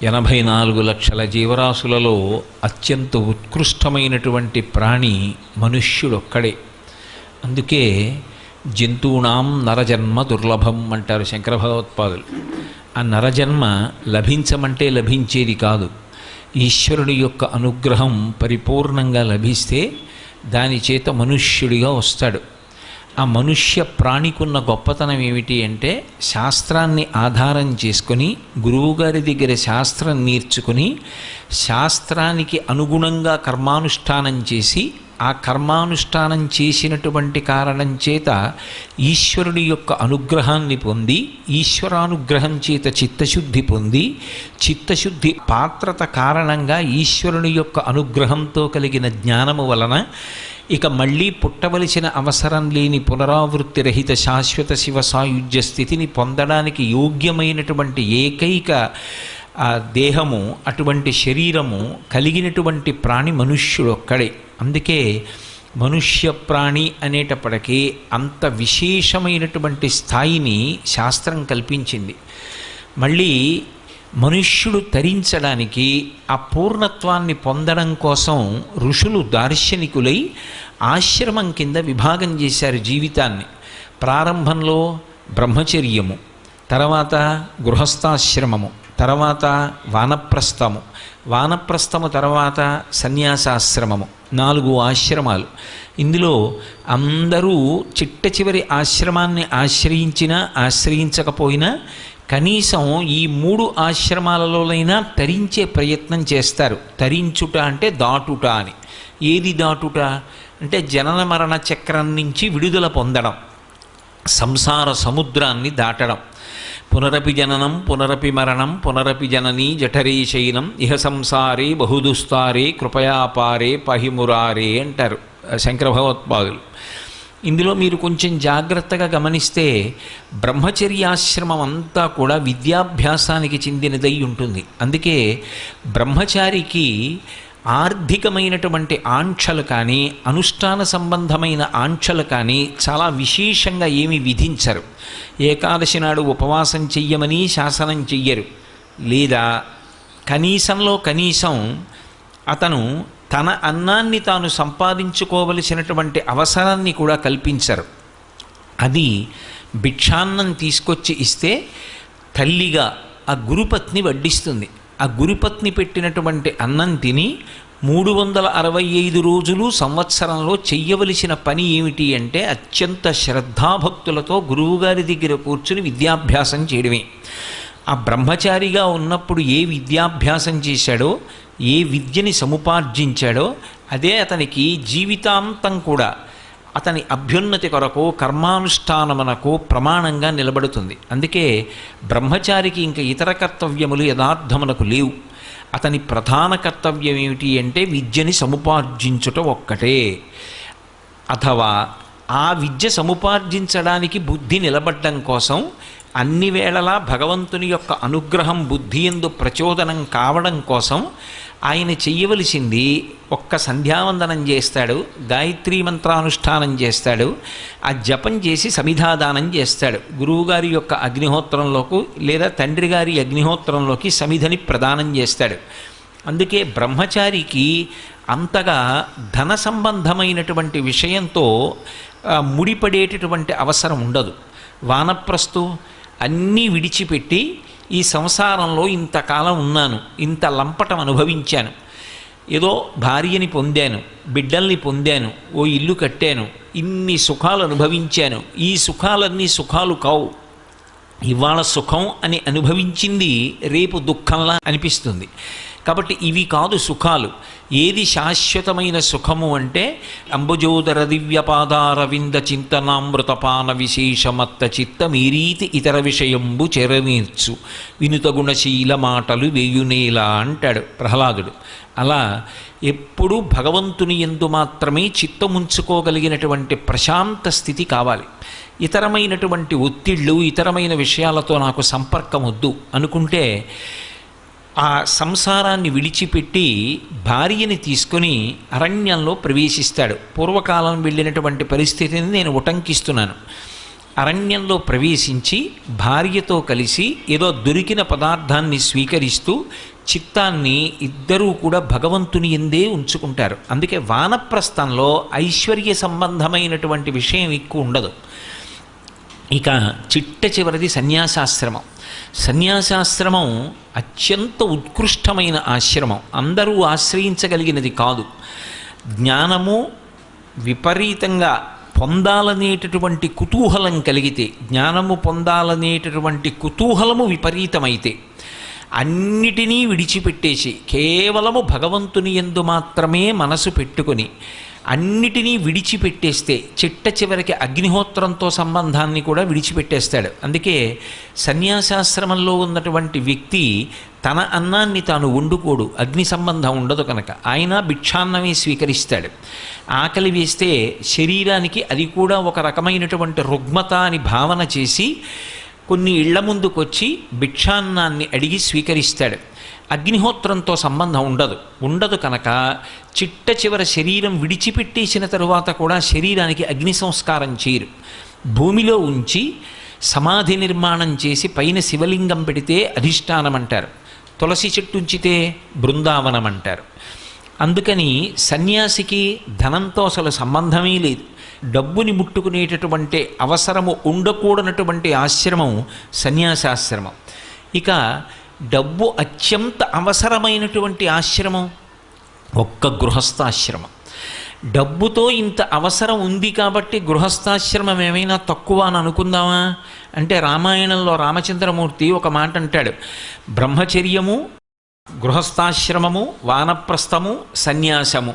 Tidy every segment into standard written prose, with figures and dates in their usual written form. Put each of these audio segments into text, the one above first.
84 లక్షల జీవరాశులలో అత్యంత ఉత్కృష్టమైనటువంటి ప్రాణి మనుష్యుడొక్కడే. అందుకే జంతూనాం నరజన్మ దుర్లభం అంటారు శంకర భగవత్పాదులు. ఆ నరజన్మ లభించమంటే లభించేది కాదు. ఈశ్వరుడి యొక్క అనుగ్రహం పరిపూర్ణంగా లభిస్తే దాని చేత మనుష్యుడిగా వస్తాడు. ఆ మనుష్య ప్రాణికున్న గొప్పతనం ఏమిటి అంటే, శాస్త్రాన్ని ఆధారం చేసుకొని గురువుగారి దగ్గర శాస్త్రం నేర్చుకుని శాస్త్రానికి అనుగుణంగా కర్మానుష్ఠానం చేసి ఆ కర్మానుష్ఠానం చేసినటువంటి కారణం చేత ఈశ్వరుడి యొక్క అనుగ్రహాన్ని పొంది ఈశ్వరానుగ్రహం చేత చిత్తశుద్ధి పొంది చిత్తశుద్ధి పాత్రత కారణంగా ఈశ్వరుని యొక్క అనుగ్రహంతో కలిగిన జ్ఞానము వలన ఇక మళ్ళీ పుట్టవలసిన అవసరం లేని పునరావృత్తి రహిత శాశ్వత శివ సాయుధ్య స్థితిని పొందడానికి యోగ్యమైనటువంటి ఏకైక దేహము, అటువంటి శరీరము కలిగినటువంటి ప్రాణి మనుష్యుడు ఒక్కడే. అందుకే మనుష్య ప్రాణి అనేటప్పటికీ అంత విశేషమైనటువంటి స్థాయిని శాస్త్రం కల్పించింది. మళ్ళీ మనుష్యుడు తరించడానికి ఆ పూర్ణత్వాన్ని పొందడం కోసం ఋషులు దార్శనికులై ఆశ్రమం కింద విభాగం చేశారు జీవితాన్ని. ప్రారంభంలో బ్రహ్మచర్యము, తర్వాత గృహస్థాశ్రమము, తర్వాత వానప్రస్థము, వానప్రస్థము తర్వాత సన్యాసాశ్రమము, 4 ఆశ్రమాలు. ఇందులో అందరూ చిట్ట చివరి ఆశ్రమాన్ని ఆశ్రయించినా ఆశ్రయించకపోయినా కనీసం ఈ 3 ఆశ్రమాలలోనైనా తరించే ప్రయత్నం చేస్తారు. తరించుట అంటే దాటుట అని. ఏది దాటుట అంటే జనన మరణ చక్రం నుంచి విడుదల పొందడం, సంసార సముద్రాన్ని దాటడం. పునరపి జననం పునరపి మరణం పునరపి జననీ జఠరే శయనం ఇహ సంసారే బహుదుస్తారే కృపయాపారే పహిమురారే అంటారు శంకర భగవత్పాదులు. ఇందులో మీరు కొంచెం జాగ్రత్తగా గమనిస్తే బ్రహ్మచర్యాశ్రమం అంతా కూడా విద్యాభ్యాసానికి చెందినదై ఉంటుంది. అందుకే బ్రహ్మచారికి ఆర్థికమైనటువంటి ఆంక్షలు కానీ అనుష్ఠాన సంబంధమైన ఆంక్షలు కానీ చాలా విశేషంగా ఏమి విధించరు. ఏకాదశి నాడు ఉపవాసం చెయ్యమని శాసనం చెయ్యరు. లేదా కనీసంలో కనీసం అతను తన అన్నాన్ని తాను సంపాదించుకోవలసినటువంటి అవసరాన్ని కూడా కల్పించరు. అది భిక్షాన్నం తీసుకొచ్చి ఇస్తే తల్లిగా ఆ గురుపత్ని వడ్డిస్తుంది. ఆ గురుపత్ని పెట్టినటువంటి అన్నం తిని 365 రోజులు సంవత్సరంలో చెయ్యవలసిన పని ఏమిటి అంటే అత్యంత శ్రద్ధాభక్తులతో గురువుగారి దగ్గర కూర్చుని విద్యాభ్యాసం చేయడమే. ఆ బ్రహ్మచారిగా ఉన్నప్పుడు ఏ విద్యాభ్యాసం చేశాడో, ఏ విద్యని సముపార్జించాడో అదే అతనికి జీవితాంతం కూడా అతని అభ్యున్నతి కొరకు కర్మానుష్ఠానమునకు ప్రమాణంగా నిలబడుతుంది. అందుకే బ్రహ్మచారికి ఇంకా ఇతర కర్తవ్యములు యథార్థమునకు లేవు. అతని ప్రధాన కర్తవ్యం ఏమిటి అంటే విద్యని సముపార్జించుట ఒక్కటే. అథవా ఆ విద్య సముపార్జించడానికి బుద్ధి నిలబడ్డం కోసం అన్ని వేళలా భగవంతుని యొక్క అనుగ్రహం బుద్ధి యందు ప్రచోదనం కావడం కోసం ఆయన చెయ్యవలసింది ఒక్క సంధ్యావందనం చేస్తాడు, గాయత్రీ మంత్రానుష్ఠానం చేస్తాడు, ఆ జపం చేసి సమిధాదానం చేస్తాడు. గురువుగారి యొక్క అగ్నిహోత్రంలోకి లేదా తండ్రి గారి అగ్నిహోత్రంలోకి సమిధని ప్రదానం చేస్తాడు. అందుకే బ్రహ్మచారికి అంతగా ధన సంబంధమైనటువంటి విషయంతో ముడిపడేటటువంటి అవసరం ఉండదు. వానప్రస్థు అన్నీ విడిచిపెట్టి ఈ సంసారంలో ఇంతకాలం ఉన్నాను, ఇంత లంపటం అనుభవించాను, ఏదో భార్యని పొందాను, బిడ్డల్ని పొందాను, ఓ ఇల్లు కట్టాను, ఇన్ని సుఖాలు అనుభవించాను, ఈ సుఖాలన్నీ సుఖాలు కావు. ఇవాళ సుఖం అని అనుభవించింది రేపు దుఃఖంలా అనిపిస్తుంది. కాబట్టి ఇవి కాదు సుఖాలు. ఏది శాశ్వతమైన సుఖము అంటే అంబుజోదర దివ్యపాదారవింద చింతనామృతపాన విశేషమత్త చిత్త మీరీతి ఇతర విషయంబు చెరనీర్చు వినుత గుణశీల మాటలు వేయునేలా అంటాడు ప్రహ్లాదుడు. అలా ఎప్పుడూ భగవంతుని యందు మాత్రమే చిత్తముంచుకోగలిగినటువంటి ప్రశాంత స్థితి కావాలి. ఇతరమైనటువంటి ఒత్తిళ్ళు, ఇతరమైన విషయాలతో నాకు సంపర్కం వద్దు అనుకుంటే ఆ సంసారాన్ని విడిచిపెట్టి భార్యని తీసుకొని అరణ్యంలో ప్రవేశిస్తాడు. పూర్వకాలం వెళ్ళినటువంటి పరిస్థితిని నేను ఉటంకిస్తున్నాను. అరణ్యంలో ప్రవేశించి భార్యతో కలిసి ఏదో దొరికిన పదార్థాన్ని స్వీకరిస్తూ చిత్తాన్ని ఇద్దరూ కూడా భగవంతుని ఎందే ఉంచుకుంటారు. అందుకే వానప్రస్థంలో ఐశ్వర్య సంబంధమైనటువంటి విషయం ఎక్కువ ఉండదు. ఇక చిట్ట చివరిది సన్యాసాశ్రమం. సన్యాసాశ్రమం అత్యంత ఉత్కృష్టమైన ఆశ్రమం, అందరూ ఆశ్రయించగలిగినది కాదు. జ్ఞానము విపరీతంగా పొందాలనేటటువంటి కుతూహలం కలిగితే, జ్ఞానము పొందాలనేటటువంటి కుతూహలము విపరీతమైతే అన్నిటినీ విడిచిపెట్టేసి కేవలము భగవంతుని యందు మాత్రమే మనసు పెట్టుకొని అన్నిటినీ విడిచిపెట్టేస్తే చిట్ట చివరికి అగ్నిహోత్రంతో సంబంధాన్ని కూడా విడిచిపెట్టేస్తాడు. అందుకే సన్యాసాశ్రమంలో ఉన్నటువంటి వ్యక్తి తన అన్నాన్ని తాను వండుకోడు, అగ్ని సంబంధం ఉండదు కనుక. ఆయన భిక్షాన్నమే స్వీకరిస్తాడు. ఆకలి వేస్తే శరీరానికి అది కూడా ఒక రకమైనటువంటి రుగ్మత అని భావన చేసి కొన్ని ఇళ్ల ముందుకొచ్చి భిక్షాన్నాన్ని అడిగి స్వీకరిస్తాడు. అగ్నిహోత్రంతో సంబంధం ఉండదు కనుక చిట్ట చివర శరీరం విడిచిపెట్టేసిన తరువాత కూడా శరీరానికి అగ్ని సంస్కారం చేయరు. భూమిలో ఉంచి సమాధి నిర్మాణం చేసి పైన శివలింగం పెడితే అధిష్టానం అంటారు, తులసి చెట్టు ఉంచితే బృందావనం అంటారు. అందుకని సన్యాసికి ధనంతో అసలు సంబంధమే లేదు. డబ్బుని ముట్టుకునేటటువంటి అవసరము ఉండకూడనటువంటి ఆశ్రమం సన్యాసాశ్రమం. ఇక డబ్బు అత్యంత అవసరమైనటువంటి ఆశ్రమం ఒక్క గృహస్థాశ్రమం. డబ్బుతో ఇంత అవసరం ఉంది కాబట్టి గృహస్థాశ్రమం ఏమైనా తక్కువ అని అనుకుందామా అంటే, రామాయణంలో రామచంద్రమూర్తి ఒక మాట అంటాడు, బ్రహ్మచర్యము, గృహస్థాశ్రమము, వానప్రస్థము, సన్యాసము,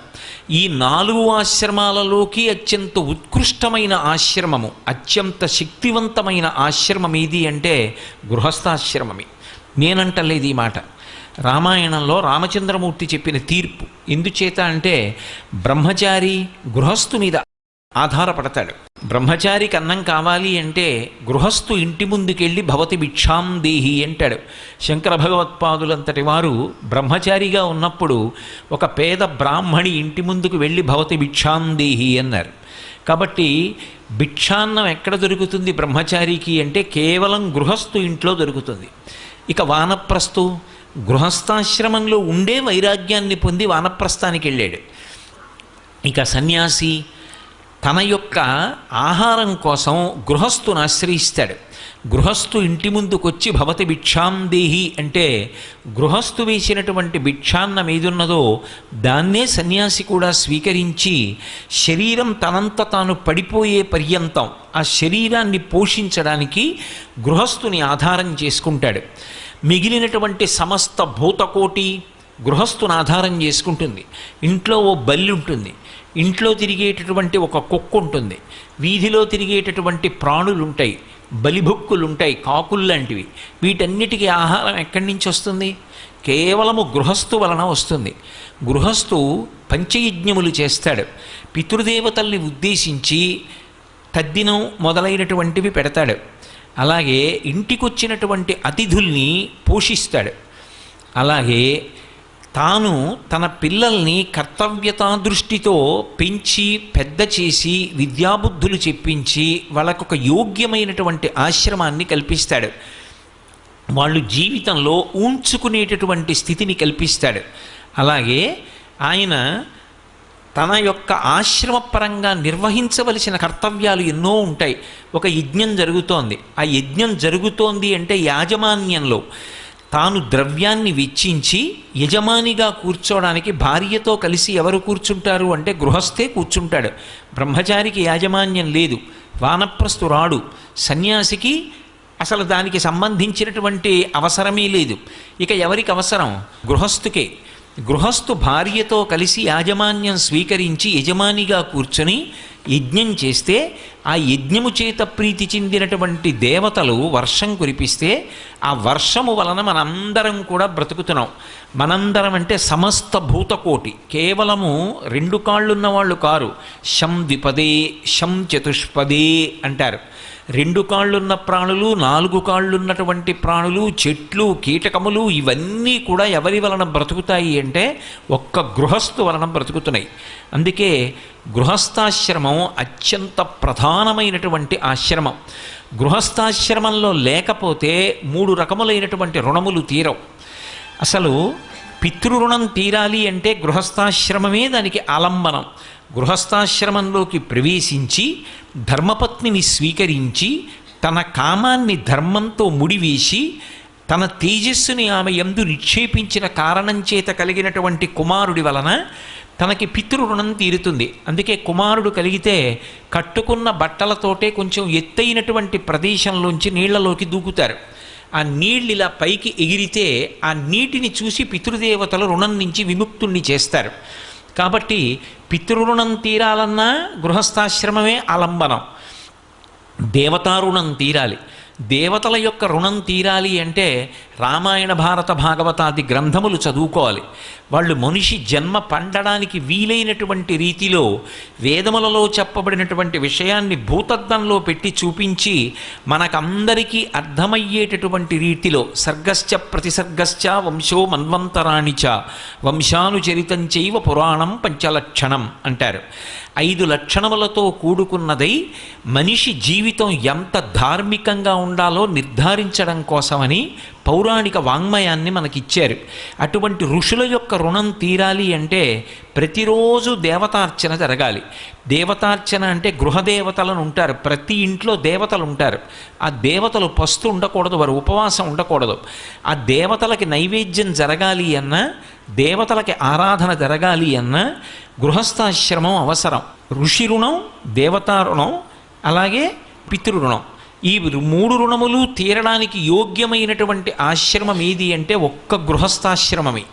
ఈ 4 ఆశ్రమాలలోకి అత్యంత ఉత్కృష్టమైన ఆశ్రమము, అత్యంత శక్తివంతమైన ఆశ్రమం ఏది అంటే గృహస్థాశ్రమమే. నేనంటలేదు ఈ మాట, రామాయణంలో రామచంద్రమూర్తి చెప్పిన తీర్పు. ఎందుచేత అంటే బ్రహ్మచారి గృహస్థు మీద ఆధారపడతాడు. బ్రహ్మచారికి అన్నం కావాలి అంటే గృహస్థు ఇంటి ముందుకెళ్ళి భవతి భిక్షాం దేహి అంటాడు. శంకర భగవత్పాదులంతటి వారు బ్రహ్మచారిగా ఉన్నప్పుడు ఒక పేద బ్రాహ్మణి ఇంటి ముందుకు వెళ్ళి భవతి భిక్షాం దేహి అన్నారు. కాబట్టి భిక్షాన్నం ఎక్కడ దొరుకుతుంది బ్రహ్మచారికి అంటే కేవలం గృహస్థు ఇంట్లో దొరుకుతుంది. ఇక వానప్రస్థు గృహస్థాశ్రమంలో ఉండే వైరాగ్యాన్ని పొంది వానప్రస్థానికి వెళ్ళాడు. ఇక సన్యాసి తన యొక్క ఆహారం కోసం గృహస్థును ఆశ్రయిస్తాడు. గృహస్థు ఇంటి ముందుకొచ్చి భవతి భిక్షాం దేహి అంటే గృహస్థు వేసినటువంటి భిక్షాన్నం ఏదున్నదో దాన్నే సన్యాసి కూడా స్వీకరించి శరీరం తనంత తాను పడిపోయే పర్యంతం ఆ శరీరాన్ని పోషించడానికి గృహస్థుని ఆధారం చేసుకుంటాడు. మిగిలినటువంటి సమస్త భూతకోటి గృహస్థుని ఆధారం చేసుకుంటుంది. ఇంట్లో ఓ బల్లి ఉంటుంది, ఇంట్లో తిరిగేటటువంటి ఒక కుక్క ఉంటుంది, వీధిలో తిరిగేటటువంటి ప్రాణులు ఉంటాయి, బలిభుక్కులు ఉంటాయి, కాకులు లాంటివి. వీటన్నిటికీ ఆహారం ఎక్కడి నుంచి వస్తుంది? కేవలము గృహస్థు వలన వస్తుంది. గృహస్థు పంచయజ్ఞములు చేస్తాడు. పితృదేవతల్ని ఉద్దేశించి తద్దినం మొదలైనటువంటివి పెడతాడు. అలాగే ఇంటికొచ్చినటువంటి అతిథుల్ని పోషిస్తాడు. అలాగే తాను తన పిల్లల్ని కర్తవ్యతా దృష్టితో పెంచి పెద్ద చేసి విద్యాబుద్ధులు చెప్పించి వాళ్ళకొక యోగ్యమైనటువంటి ఆశ్రమాన్ని కల్పిస్తాడు. వాళ్ళు జీవితంలో ఊంచుకునేటటువంటి స్థితిని కల్పిస్తాడు. అలాగే ఆయన తన యొక్క ఆశ్రమపరంగా నిర్వహించవలసిన కర్తవ్యాలు ఎన్నో ఉంటాయి. ఒక యజ్ఞం జరుగుతోంది, ఆ యజ్ఞం జరుగుతోంది అంటే యాజమాన్యంలో తాను ద్రవ్యాన్ని వెచ్చించి యజమానిగా కూర్చోవడానికి భార్యతో కలిసి ఎవరు కూర్చుంటారు అంటే గృహస్థే కూర్చుంటాడు. బ్రహ్మచారికి యాజమాన్యం లేదు, వానప్రస్థు రాడు, సన్యాసికి అసలు దానికి సంబంధించినటువంటి అవసరమే లేదు. ఇక ఎవరికి అవసరం? గృహస్థుకే. గృహస్థు భార్యతో కలిసి యాజమాన్యం స్వీకరించి యజమానిగా కూర్చొని యజ్ఞం చేస్తే ఆ యజ్ఞము చేత ప్రీతి చెందినటువంటి దేవతలు వర్షం కురిపిస్తే ఆ వర్షము వలన మనందరం కూడా బ్రతుకుతున్నాం. మనందరం అంటే సమస్త భూతకోటి, కేవలము 2 కాళ్ళున్న వాళ్ళు కారు. శం ద్విపదే శం చతుష్పదే అంటారు. 2 కాళ్ళున్న ప్రాణులు, 4 కాళ్ళున్నటువంటి ప్రాణులు, చెట్లు, కీటకములు ఇవన్నీ కూడా ఎవరి వలన బ్రతుకుతాయి అంటే ఒక్క గృహస్థు వలన బ్రతుకుతున్నాయి. అందుకే గృహస్థాశ్రమం అత్యంత ప్రధానమైనటువంటి ఆశ్రమం. గృహస్థాశ్రమంలో లేకపోతే 3 రకములైనటువంటి రుణములు తీరవు. అసలు పితృరుణం తీరాలి అంటే గృహస్థాశ్రమమే దానికి ఆలంబనం. గృహస్థాశ్రమంలోకి ప్రవేశించి ధర్మపత్నిని స్వీకరించి తన కామాన్ని ధర్మంతో ముడివేసి తన తేజస్సుని ఆమె యందు నిక్షేపించిన కారణం చేత కలిగినటువంటి కుమారుడి వలన తనకి పితృరుణం తీరుతుంది. అందుకే కుమారుడు కలిగితే కట్టుకున్న బట్టలతోటే కొంచెం ఎత్తైనటువంటి ప్రదేశంలోంచి నీళ్లలోకి దూకుతారు. ఆ నీళ్ళు ఇలా పైకి ఎగిరితే ఆ నీటిని చూసి పితృదేవతలు రుణం నుంచి విముక్తుణ్ణి చేస్తారు. కాబట్టి పితృరుణం తీరాలన్నా గృహస్థాశ్రమమే ఆలంబనం. దేవతారుణం తీరాలి. దేవతల యొక్క రుణం తీరాలి అంటే రామాయణ భారత భాగవతాది గ్రంథములు చదువుకోవాలి. వాళ్ళు మనిషి జన్మ పండడానికి వీలైనటువంటి రీతిలో వేదములలో చెప్పబడినటువంటి విషయాన్ని భూతద్దంలో పెట్టి చూపించి మనకందరికీ అర్థమయ్యేటటువంటి రీతిలో సర్గశ్చ ప్రతిసర్గశ్చ వంశో మన్వంతరాణి చ వంశానుచరితంచైవ పురాణం పంచలక్షణం అంటారు. 5 లక్షణములతో కూడుకున్నదై మనిషి జీవితం ఎంత ధార్మికంగా ఉండాలో నిర్ధారించడం కోసమని పౌరాణిక వాంగ్మయాన్ని మనకిచ్చారు. అటువంటి ఋషుల యొక్క రుణం తీరాలి అంటే ప్రతిరోజు దేవతార్చన జరగాలి. దేవతార్చన అంటే గృహదేవతలను ఉంటారు, ప్రతి ఇంట్లో దేవతలు ఉంటారు. ఆ దేవతలు పస్తు ఉండకూడదు, వారు ఉపవాసం ఉండకూడదు. ఆ దేవతలకి నైవేద్యం జరగాలి అన్నా, దేవతలకి ఆరాధన జరగాలి అన్నా గృహస్థాశ్రమం అవసరం. ఋషి రుణం, దేవతారుణం, అలాగే పితృరుణం. ఈ 3 రుణములు తీరడానికి యోగ్యమైనటువంటి ఆశ్రమం ఏది అంటే ఒక్క గృహస్థాశ్రమమే.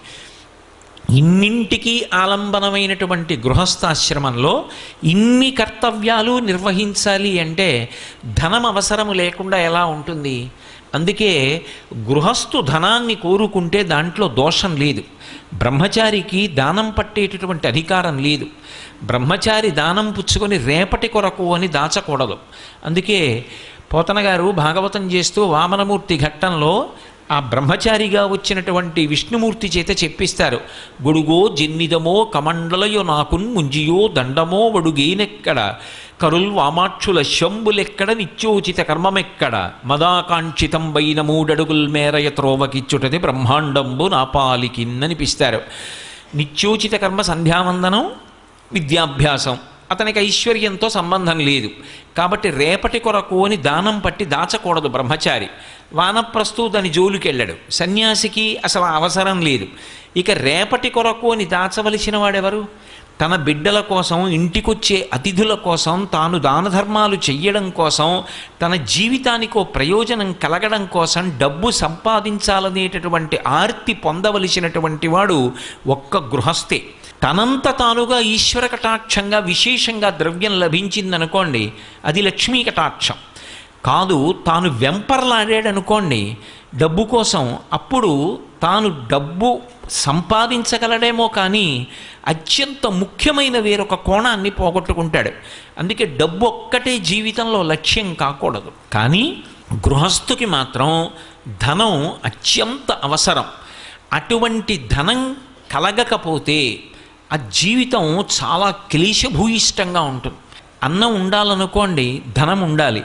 ఇన్నింటికీ ఆలంబనమైనటువంటి గృహస్థాశ్రమంలో ఇన్ని కర్తవ్యాలు నిర్వహించాలి అంటే ధనం అవసరము లేకుండా ఎలా ఉంటుంది? అందుకే గృహస్థు ధనాన్ని కోరుకుంటే దాంట్లో దోషం లేదు. బ్రహ్మచారికి దానం పట్టేటటువంటి అధికారం లేదు. బ్రహ్మచారి దానం పుచ్చుకొని రేపటి కొరకు అని దాచకూడదు. అందుకే పోతన గారు భాగవతం చేస్తూ వామనమూర్తి ఘట్టంలో ఆ బ్రహ్మచారిగా వచ్చినటువంటి విష్ణుమూర్తి చేత చెప్పిస్తారు. గొడుగో జన్నిదమో కమండలయో నాకున్ ముంజియో దండమో వడుగేనెక్కడ కరుల్ వామాక్షుల శంబులెక్కడ నిత్యోచిత కర్మమెక్కడ మదాకాంక్షితం వైన 3 అడుగుల్ మేరయ త్రోవకిచ్చుటది బ్రహ్మాండంబు నాపాలికిన్ననిపిస్తారు. నిత్యోచిత కర్మ సంధ్యావందనం, విద్యాభ్యాసం. అతనికి ఐశ్వర్యంతో సంబంధం లేదు కాబట్టి రేపటి కొరకు అని దానం పట్టి దాచకూడదు బ్రహ్మచారి. వానప్రస్థు దాని జోలికెళ్ళాడు. సన్యాసికి అసలు అవసరం లేదు. ఇక రేపటి కొరకు అని దాచవలసిన వాడెవరు? తన బిడ్డల కోసం, ఇంటికొచ్చే అతిథుల కోసం, తాను దాన ధర్మాలు చెయ్యడం కోసం, తన జీవితానికో ప్రయోజనం కలగడం కోసం డబ్బు సంపాదించాలనేటటువంటి ఆర్తి పొందవలసినటువంటి వాడు ఒక్క గృహస్థే. తనంత తానుగా ఈశ్వర కటాక్షంగా విశేషంగా ద్రవ్యం లభించిందనుకోండి, అది లక్ష్మీ కటాక్షం కాదు. తాను వెంపర్లాడాడనుకోండి డబ్బు కోసం, అప్పుడు తాను డబ్బు సంపాదించగలడేమో కానీ అత్యంత ముఖ్యమైన వేరొక కోణాన్ని పోగొట్టుకుంటాడు. అందుకే డబ్బు ఒక్కటే జీవితంలో లక్ష్యం కాకూడదు. కానీ గృహస్థుకి మాత్రం ధనం అత్యంత అవసరం. అటువంటి ధనం కలగకపోతే ఆ జీవితం చాలా క్లేశభూయిష్టంగా ఉంటుంది. అన్నం ఉండాలనుకోండి, ధనం ఉండాలి.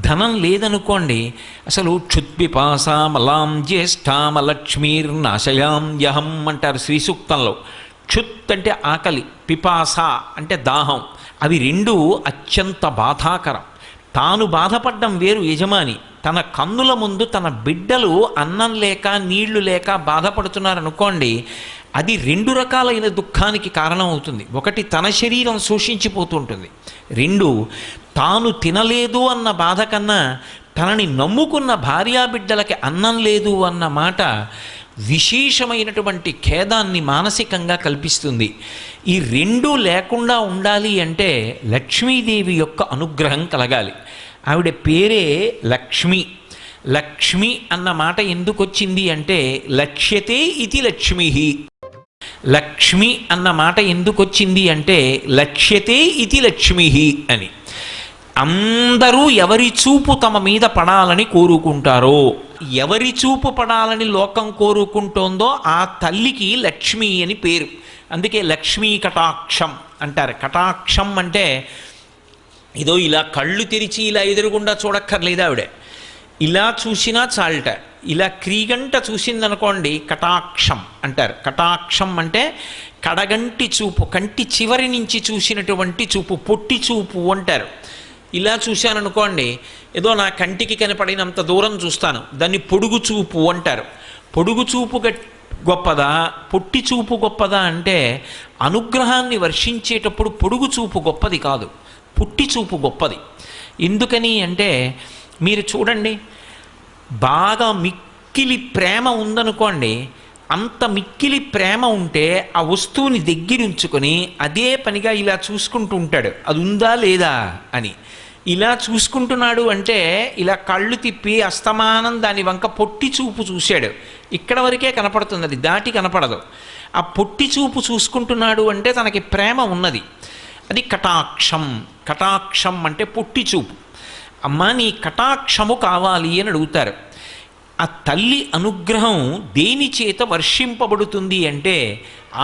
ధనం లేదనుకోండి అసలు క్షుత్పిపాసామలాం జ్యేష్ఠామలక్ష్మీర్నాశయాం యహం అంటారు శ్రీ సూక్తంలో. క్షుత్ అంటే ఆకలి, పిపాస అంటే దాహం. అవి రెండూ అత్యంత బాధాకరం. తాను బాధపడ్డం వేరు, యజమాని తన కన్నుల ముందు తన బిడ్డలు అన్నం లేక నీళ్లు లేక బాధపడుతున్నారనుకోండి, అది 2 రకాలైన దుఃఖానికి కారణం అవుతుంది. ఒకటి తన శరీరం శోషించిపోతుంటుంది. 2 తాను తినలేదు అన్న బాధ కన్నా తనని నమ్ముకున్న భార్యాబిడ్డలకి అన్నం లేదు అన్న మాట విశేషమైనటువంటి ఖేదాన్ని మానసికంగా కల్పిస్తుంది. ఈ 2 లేకుండా ఉండాలి అంటే లక్ష్మీదేవి యొక్క అనుగ్రహం కలగాలి. ఆవిడ పేరే లక్ష్మి. లక్ష్మి అన్న మాట ఎందుకు వచ్చింది అంటే లక్ష్యతే ఇది లక్ష్మి. లక్ష్మి అన్న మాట ఎందుకు వచ్చింది అంటే లక్ష్యతే ఇది లక్ష్మి అని. అందరూ ఎవరి చూపు తమ మీద పడాలని కోరుకుంటారో, ఎవరి చూపు పడాలని లోకం కోరుకుంటోందో ఆ తల్లికి లక్ష్మి అని పేరు. అందుకే లక్ష్మీ కటాక్షం అంటారు. కటాక్షం అంటే ఏదో ఇలా కళ్ళు తెరిచి ఇలా ఎదురుగుండా చూడక్కర్లేదు ఆవిడ. ఇలా చూసినా చాలట, ఇలా క్రీగంట చూసిందనుకోండి కటాక్షం అంటారు. కటాక్షం అంటే కడగంటి చూపు, కంటి చివరి నుంచి చూసినటువంటి చూపు, పొట్టి చూపు అంటారు. ఇలా చూశాననుకోండి, ఏదో నా కంటికి కనపడినంత దూరం చూస్తాను, దాన్ని పొడుగు చూపు అంటారు. పొడుగు చూపు గొప్పదా, పొట్టి చూపు గొప్పదా అంటే అనుగ్రహాన్ని వర్షించేటప్పుడు పొడుగు చూపు గొప్పది కాదు, పొట్టి చూపు గొప్పది. ఎందుకని అంటే మీరు చూడండి, బాగా మిక్కిలి ప్రేమ ఉందనుకోండి, అంత మిక్కిలి ప్రేమ ఉంటే ఆ వస్తువుని దగ్గరుంచుకొని అదే పనిగా ఇలా చూసుకుంటూ ఉంటాడు, అది ఉందా లేదా అని. ఇలా చూసుకుంటున్నాడు అంటే ఇలా కళ్ళు తిప్పి అస్తమానం దాని వంక పొట్టి చూపు చూశాడు, ఇక్కడ వరకే కనపడుతుంది, అది దాటి కనపడదు. ఆ పొట్టి చూపు చూసుకుంటున్నాడు అంటే తనకి ప్రేమ ఉన్నది, అది కటాక్షం. కటాక్షం అంటే పొట్టి చూపు. అమ్మ నీ కటాక్షము కావాలి అని అడుగుతారు. ఆ తల్లి అనుగ్రహం దేని చేత వర్షింపబడుతుంది అంటే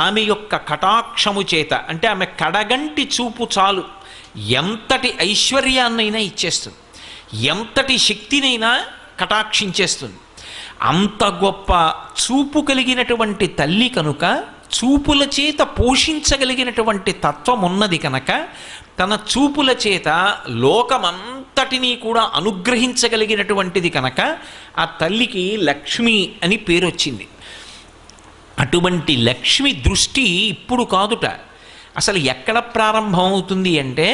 ఆమె యొక్క కటాక్షము చేత. అంటే ఆమె కడగంటి చూపు చాలు ఎంతటి ఐశ్వర్యాన్నైనా ఇచ్చేస్తుంది, ఎంతటి శక్తినైనా కటాక్షించేస్తుంది. అంత గొప్ప చూపు కలిగినటువంటి తల్లి కనుక, చూపుల చేత పోషించగలిగినటువంటి తత్వం ఉన్నది కనుక, తన చూపుల చేత లోకమంతటినీ కూడా అనుగ్రహించగలిగినటువంటిది కనుక ఆ తల్లికి లక్ష్మి అని పేరు వచ్చింది. అటువంటి లక్ష్మి దృష్టి ఇప్పుడు కాదుట, అసలు ఎక్కడ ప్రారంభం అవుతుంది అంటే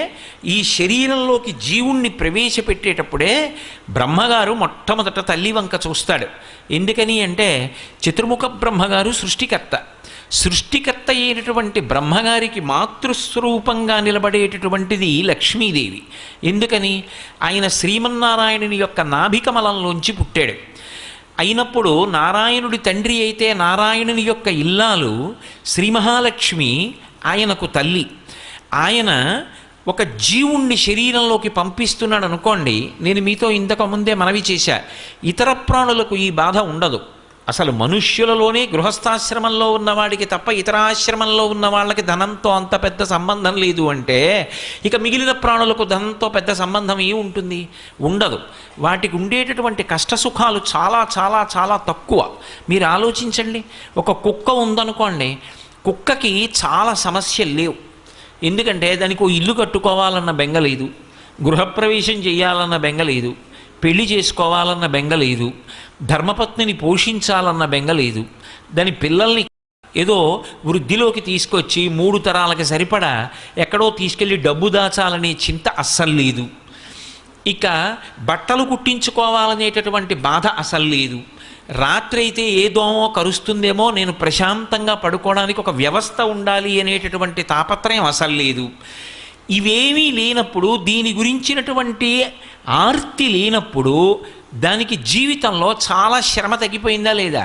ఈ శరీరంలోకి జీవుణ్ణి ప్రవేశపెట్టేటప్పుడే బ్రహ్మగారు మొట్టమొదట తల్లి వంక చూస్తాడు. ఎందుకని అంటే చతుర్ముఖ బ్రహ్మగారు సృష్టికర్త. సృష్టికర్త అయినటువంటి బ్రహ్మగారికి మాతృస్వరూపంగా నిలబడేటటువంటిది లక్ష్మీదేవి. ఎందుకని ఆయన శ్రీమన్నారాయణుని యొక్క నాభికమలంలోంచి పుట్టాడు. అయినప్పుడు నారాయణుడి తండ్రి అయితే నారాయణుని యొక్క ఇల్లాలు శ్రీ మహాలక్ష్మి ఆయనకు తల్లి. ఆయన ఒక జీవుణ్ణి శరీరంలోకి పంపిస్తున్నాడు అనుకోండి, నేను మీతో ఇంతకుముందే మనవి చేశా, ఇతర ప్రాణులకు ఈ బాధ ఉండదు. అసలు మనుష్యులలోనే గృహస్థాశ్రమంలో ఉన్నవాడికి తప్ప ఇతర ఆశ్రమంలో ఉన్న వాళ్ళకి ధనంతో అంత పెద్ద సంబంధం లేదు అంటే ఇక మిగిలిన ప్రాణులకు ధనంతో పెద్ద సంబంధం ఏముంటుంది? ఉండదు. వాటికి ఉండేటటువంటి కష్టసుఖాలు చాలా చాలా చాలా తక్కువ. మీరు ఆలోచించండి, ఒక కుక్క ఉందనుకోండి, కుక్కకి చాలా సమస్యలు లేవు. ఎందుకంటే దానికి ఓ ఇల్లు కట్టుకోవాలన్న బెంగ లేదు, గృహప్రవేశం చేయాలన్న బెంగ లేదు, పెళ్లి చేసుకోవాలన్న బెంగ లేదు, ధర్మపత్నిని పోషించాలన్న బెంగ లేదు, దాని పిల్లల్ని ఏదో వృద్ధిలోకి తీసుకొచ్చి 3 తరాలకి సరిపడా ఎక్కడో తీసుకెళ్ళి డబ్బు దాచాలనే చింత అస్సలు లేదు, ఇక బట్టలు కుట్టించుకోవాలనేటటువంటి బాధ అసలు లేదు, రాత్రి అయితే ఏ దోమో కరుస్తుందేమో నేను ప్రశాంతంగా పడుకోవడానికి ఒక వ్యవస్థ ఉండాలి అనేటటువంటి తాపత్రయం అసలు లేదు. ఇవేమీ లేనప్పుడు, దీని గురించినటువంటి ఆర్తి లేనప్పుడు దానికి జీవితంలో చాలా శ్రమ తగ్గిపోయిందా లేదా?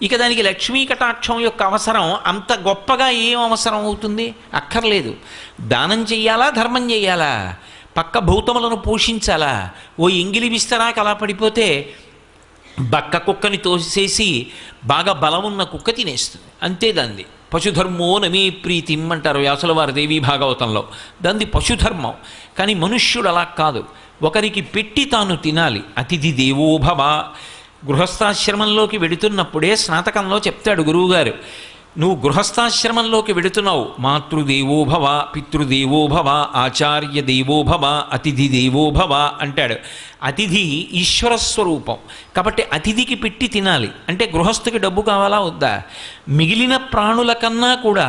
ఇక దానికి లక్ష్మీ కటాక్షం యొక్క అవసరం అంత గొప్పగా ఏం అవసరం అవుతుంది? అక్కర్లేదు. దానం చెయ్యాలా, ధర్మం చెయ్యాలా, పక్క భూతములను పోషించాలా? ఓ ఎంగిలి విస్తరాకు అలా పడిపోతే బక్క కుక్కని తోసేసి బాగా బలమున్న కుక్క తినేస్తుంది, అంతే. దాన్ని పశుధర్మో నమే ప్రీతిం అంటారు వ్యాసుల వారి దేవీ భాగవతంలో. దాన్ని పశుధర్మం. కానీ మనుష్యుడు అలా కాదు, ఒకరికి పెట్టి తాను తినాలి. అతిథి దేవోభవ. గృహస్థాశ్రమంలోకి వెడుతున్నప్పుడే స్నాతకంలో చెప్తాడు గురువుగారు, నువ్వు గృహస్థాశ్రమంలోకి వెడుతున్నావు, మాతృదేవోభవ, పితృదేవోభవ, ఆచార్య దేవోభవ, అతిథి దేవోభవ అంటాడు. అతిథి ఈశ్వర స్వరూపం కాబట్టి అతిథికి పెట్టి తినాలి. అంటే గృహస్థుకి డబ్బు కావాలా వద్దా? మిగిలిన ప్రాణుల కన్నా కూడా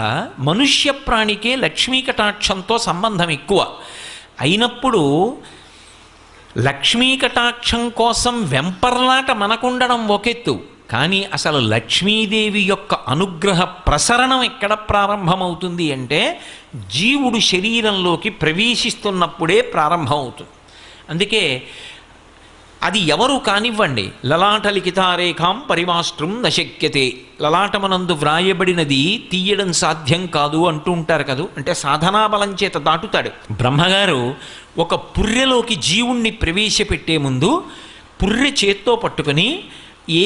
మనుష్య ప్రాణికే లక్ష్మీ కటాక్షంతో సంబంధం ఎక్కువ అయినప్పుడు లక్ష్మీ కటాక్షం కోసం వెంపర్లాట మనకుండడం ఒకెత్తు, కానీ అసలు లక్ష్మీదేవి యొక్క అనుగ్రహ ప్రసరణం ఎక్కడ ప్రారంభమవుతుంది అంటే జీవుడు శరీరంలోకి ప్రవేశిస్తున్నప్పుడే ప్రారంభమవుతుంది. అందుకే అది ఎవరు కానివ్వండి, లలాట లిఖితారేఖాం పరిమాష్ట్రం నశక్యతే, లలాటమనందు వ్రాయబడినది తీయడం సాధ్యం కాదు అంటూ ఉంటారు కదా. అంటే సాధనాబలం చేత దాటుతాడు. బ్రహ్మగారు ఒక పుర్రెలోకి జీవుణ్ణి ప్రవేశపెట్టే ముందు పుర్రె చేత్తో పట్టుకొని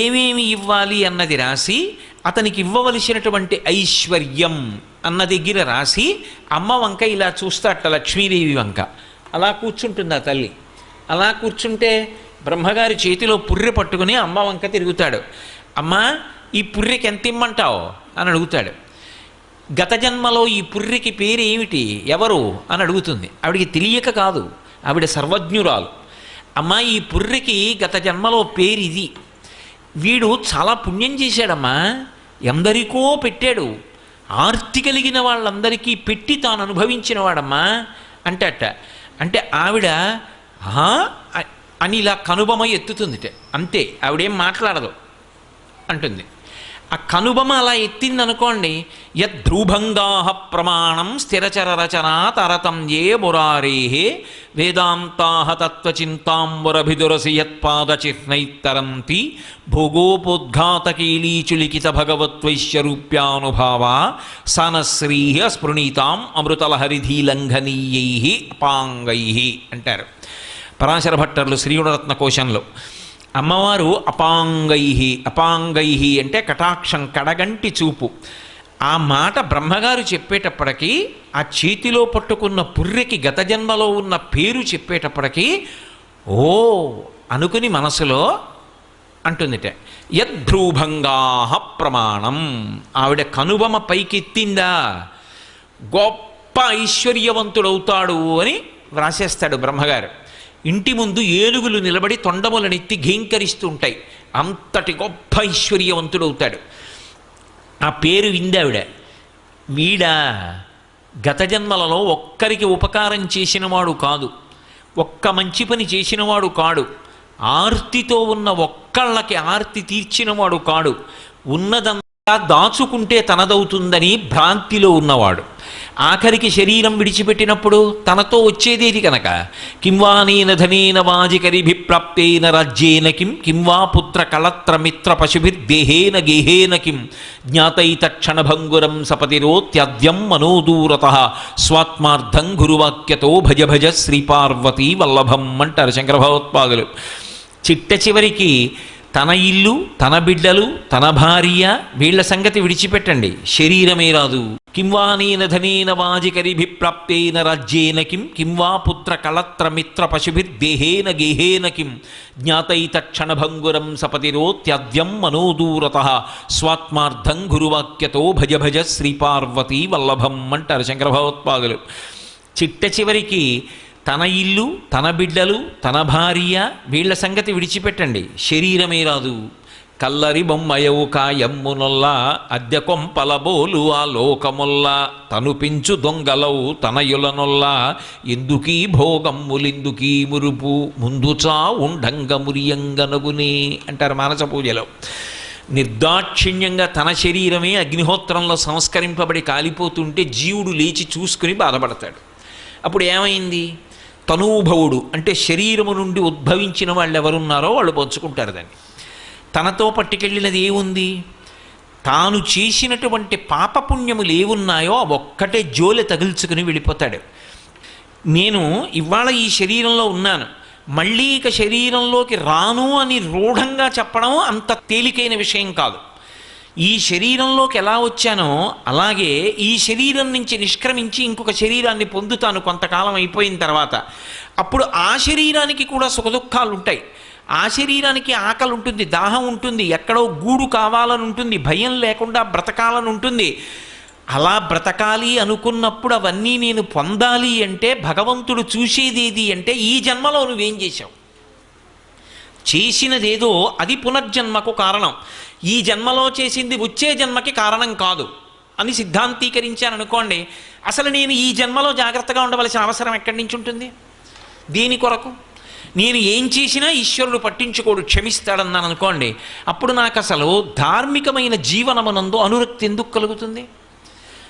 ఏమేమి ఇవ్వాలి అన్నది రాసి, అతనికి ఇవ్వవలసినటువంటి ఐశ్వర్యం అన్న దగ్గర రాసి అమ్మ వంక ఇలా చూస్తాట, లక్ష్మీదేవి వంక. అలా కూర్చుంటుంది ఆ తల్లి. అలా కూర్చుంటే బ్రహ్మగారి చేతిలో పుర్రె పట్టుకుని అమ్మ వంక తిరుగుతాడు. అమ్మా, ఈ పుర్రెకి ఎంత ఇమ్మంటావు అని అడుగుతాడు. గత జన్మలో ఈ పుర్రెకి పేరు ఏమిటి, ఎవరు అని అడుగుతుంది. ఆవిడికి తెలియక కాదు, ఆవిడ సర్వజ్ఞురాలు. అమ్మా, ఈ పుర్రెకి గత జన్మలో పేరు ఇది. వీడు చాలా పుణ్యం చేశాడమ్మా, ఎందరికో పెట్టాడు, ఆర్తి కలిగిన వాళ్ళందరికీ పెట్టి తాను అనుభవించిన వాడమ్మా అంటట. అంటే ఆవిడ అని ఇలా కనుబొమ ఎత్తుతుందిట. అంతే, ఆవిడేం మాట్లాడదు అంటుంది. ఆ కనుబొమ అలా ఎత్తిందనుకోండి, యద్ధ్రుభంగా ప్రమాణం స్థిరచర రచనా తరతం ఏ మురారే వేదాంతా తత్వచింతాంబురభిదురసి యత్పాదచిహ్నైత్తరంతి భోగోపోద్ఘాతకీలీచులిఖిత భగవద్వైశ్యరూప్యానుభావా సనశ్రీ స్పృణీతాం అమృతలహరిధీలంఘనీయై అపాంగై అంటారు పరాశర భట్టర్లు శ్రీగుణరత్న కోశంలో. అమ్మవారు అపాంగై అంటే కటాక్షం, కడగంటి చూపు. ఆ మాట బ్రహ్మగారు చెప్పేటప్పటికీ ఆ చేతిలో పట్టుకున్న పుర్రెకి గత జన్మలో ఉన్న పేరు చెప్పేటప్పటికీ ఓ అనుకుని మనసులో అంటుందిట, యద్భ్రూభంగా ప్రమాణం. ఆవిడ కనుబొమ పైకెత్తిందా గొప్ప ఐశ్వర్యవంతుడవుతాడు అని వ్రాసేస్తాడు బ్రహ్మగారు. ఇంటి ముందు ఏనుగులు నిలబడి తొండములనెత్తి ఘీంకరిస్తూ ఉంటాయి. అంతటి గొప్ప ఐశ్వర్యవంతుడవుతాడు. ఆ పేరు విందావిడ. వీడా గత జన్మలలో ఒక్కరికి ఉపకారం చేసినవాడు కాదు, ఒక్క మంచి పని చేసినవాడు కాడు, ఆర్తితో ఉన్న ఒక్కళ్ళకి ఆర్తి తీర్చినవాడు కాడు, ఉన్నదంతా దాచుకుంటే తనదవుతుందని భ్రాంతిలో ఉన్నవాడు. ఆఖరికి శరీరం విడిచిపెట్టినప్పుడు తనతో వచ్చేదేది కనుక కింవానేన ధనేన వాజికరిభిప్రాప్తేన రాజ్యేన కింవా పుత్ర కళత్ర మిత్ర పశుభిర్దేహేన గేహేన కిం జ్ఞాతైతక్షణభంగురం సపతిరోత్యద్యం మనోదూరత స్వాత్మార్థం గురువాక్యతో భజ భజ శ్రీపార్వతీ వల్లభం అంటారు శంకర భగవత్పాదులు. చిట్ట చివరికి తన ఇల్లు, తన బిడ్డలు, తన భార్య, వీళ్ల సంగతి విడిచిపెట్టండి, శరీరమే రాదు. కింవానేన ధనేన వాజికరిభిప్రాప్తేన రాజ్యేన కింవా పుత్ర కళత్ర మిత్ర పశుభిర్దేహేన గేహేన కిం జ్ఞాతైతక్షణభంగురం సపతిరోత్యద్యం మనోదూరత స్వాత్మార్థం గురువాక్యతో భజ భజ శ్రీపార్వతీ వల్లభం అంటారు శంకర భగవత్పాదులు. చిట్ట చివరికి తన ఇల్లు, తన బిడ్డలు, తన భార్య, వీళ్ల సంగతి విడిచిపెట్టండి, శరీరమే రాదు. కల్లరి బొమ్మయవు కాయమ్మునొల్లా అద్దె కొంపలబోలు ఆ లోకముల్లా తను పెంచు దొంగలవు తనయులనొల్లా ఎందుకీ భోగమ్ములిందుకీ మురుపు ముందుచా ఉండంగ మురియంగనగునే అంటారు మానస పూజలో. నిర్దాక్షిణ్యంగా తన శరీరమే అగ్నిహోత్రంలో సంస్కరింపబడి కాలిపోతుంటే జీవుడు లేచి చూసుకుని బాధపడతాడు. అప్పుడు ఏమైంది? తనూభవుడు అంటే శరీరము నుండి ఉద్భవించిన వాళ్ళు ఎవరున్నారో వాళ్ళు పంచుకుంటారు దాన్ని. తనతో పట్టుకెళ్ళినది ఏముంది? తాను చేసినటువంటి పాపపుణ్యములు ఏమున్నాయో ఆ ఒక్కటే జోలె తగిల్చుకుని వెళ్ళిపోతాడు. నేను ఇవాళ ఈ శరీరంలో ఉన్నాను, మళ్ళీ ఇక శరీరంలోకి రాను అని రూఢంగా చెప్పడం అంత తేలికైన విషయం కాదు. ఈ శరీరంలోకి ఎలా వచ్చానో అలాగే ఈ శరీరం నుంచి నిష్క్రమించి ఇంకొక శరీరాన్ని పొందుతాను కొంతకాలం అయిపోయిన తర్వాత. అప్పుడు ఆ శరీరానికి కూడా సుఖదుఖాలు ఉంటాయి, ఆ శరీరానికి ఆకలి ఉంటుంది, దాహం ఉంటుంది, ఎక్కడో గూడు కావాలని ఉంటుంది, భయం లేకుండా బ్రతకాలని ఉంటుంది. అలా బ్రతకాలి అనుకున్నప్పుడు అవన్నీ నేను పొందాలి అంటే భగవంతుడు చూసేదేది అంటే ఈ జన్మలో నువ్వేం చేశావు, చేసినదేదో అది పునర్జన్మకు కారణం, ఈ జన్మలో చేసింది వచ్చే జన్మకి కారణం కాదు అని సిద్ధాంతీకరించాననుకోండి, అసలు నేను ఈ జన్మలో జాగ్రత్తగా ఉండవలసిన అవసరం ఎక్కడి నుంచి ఉంటుంది? దీని కొరకు నేను ఏం చేసినా ఈశ్వరుడు పట్టించుకోడు, క్షమిస్తాడన్నాను అనుకోండి, అప్పుడు నాకు అసలు ధార్మికమైన జీవనమునందు అనురక్తి ఎందుకు కలుగుతుంది?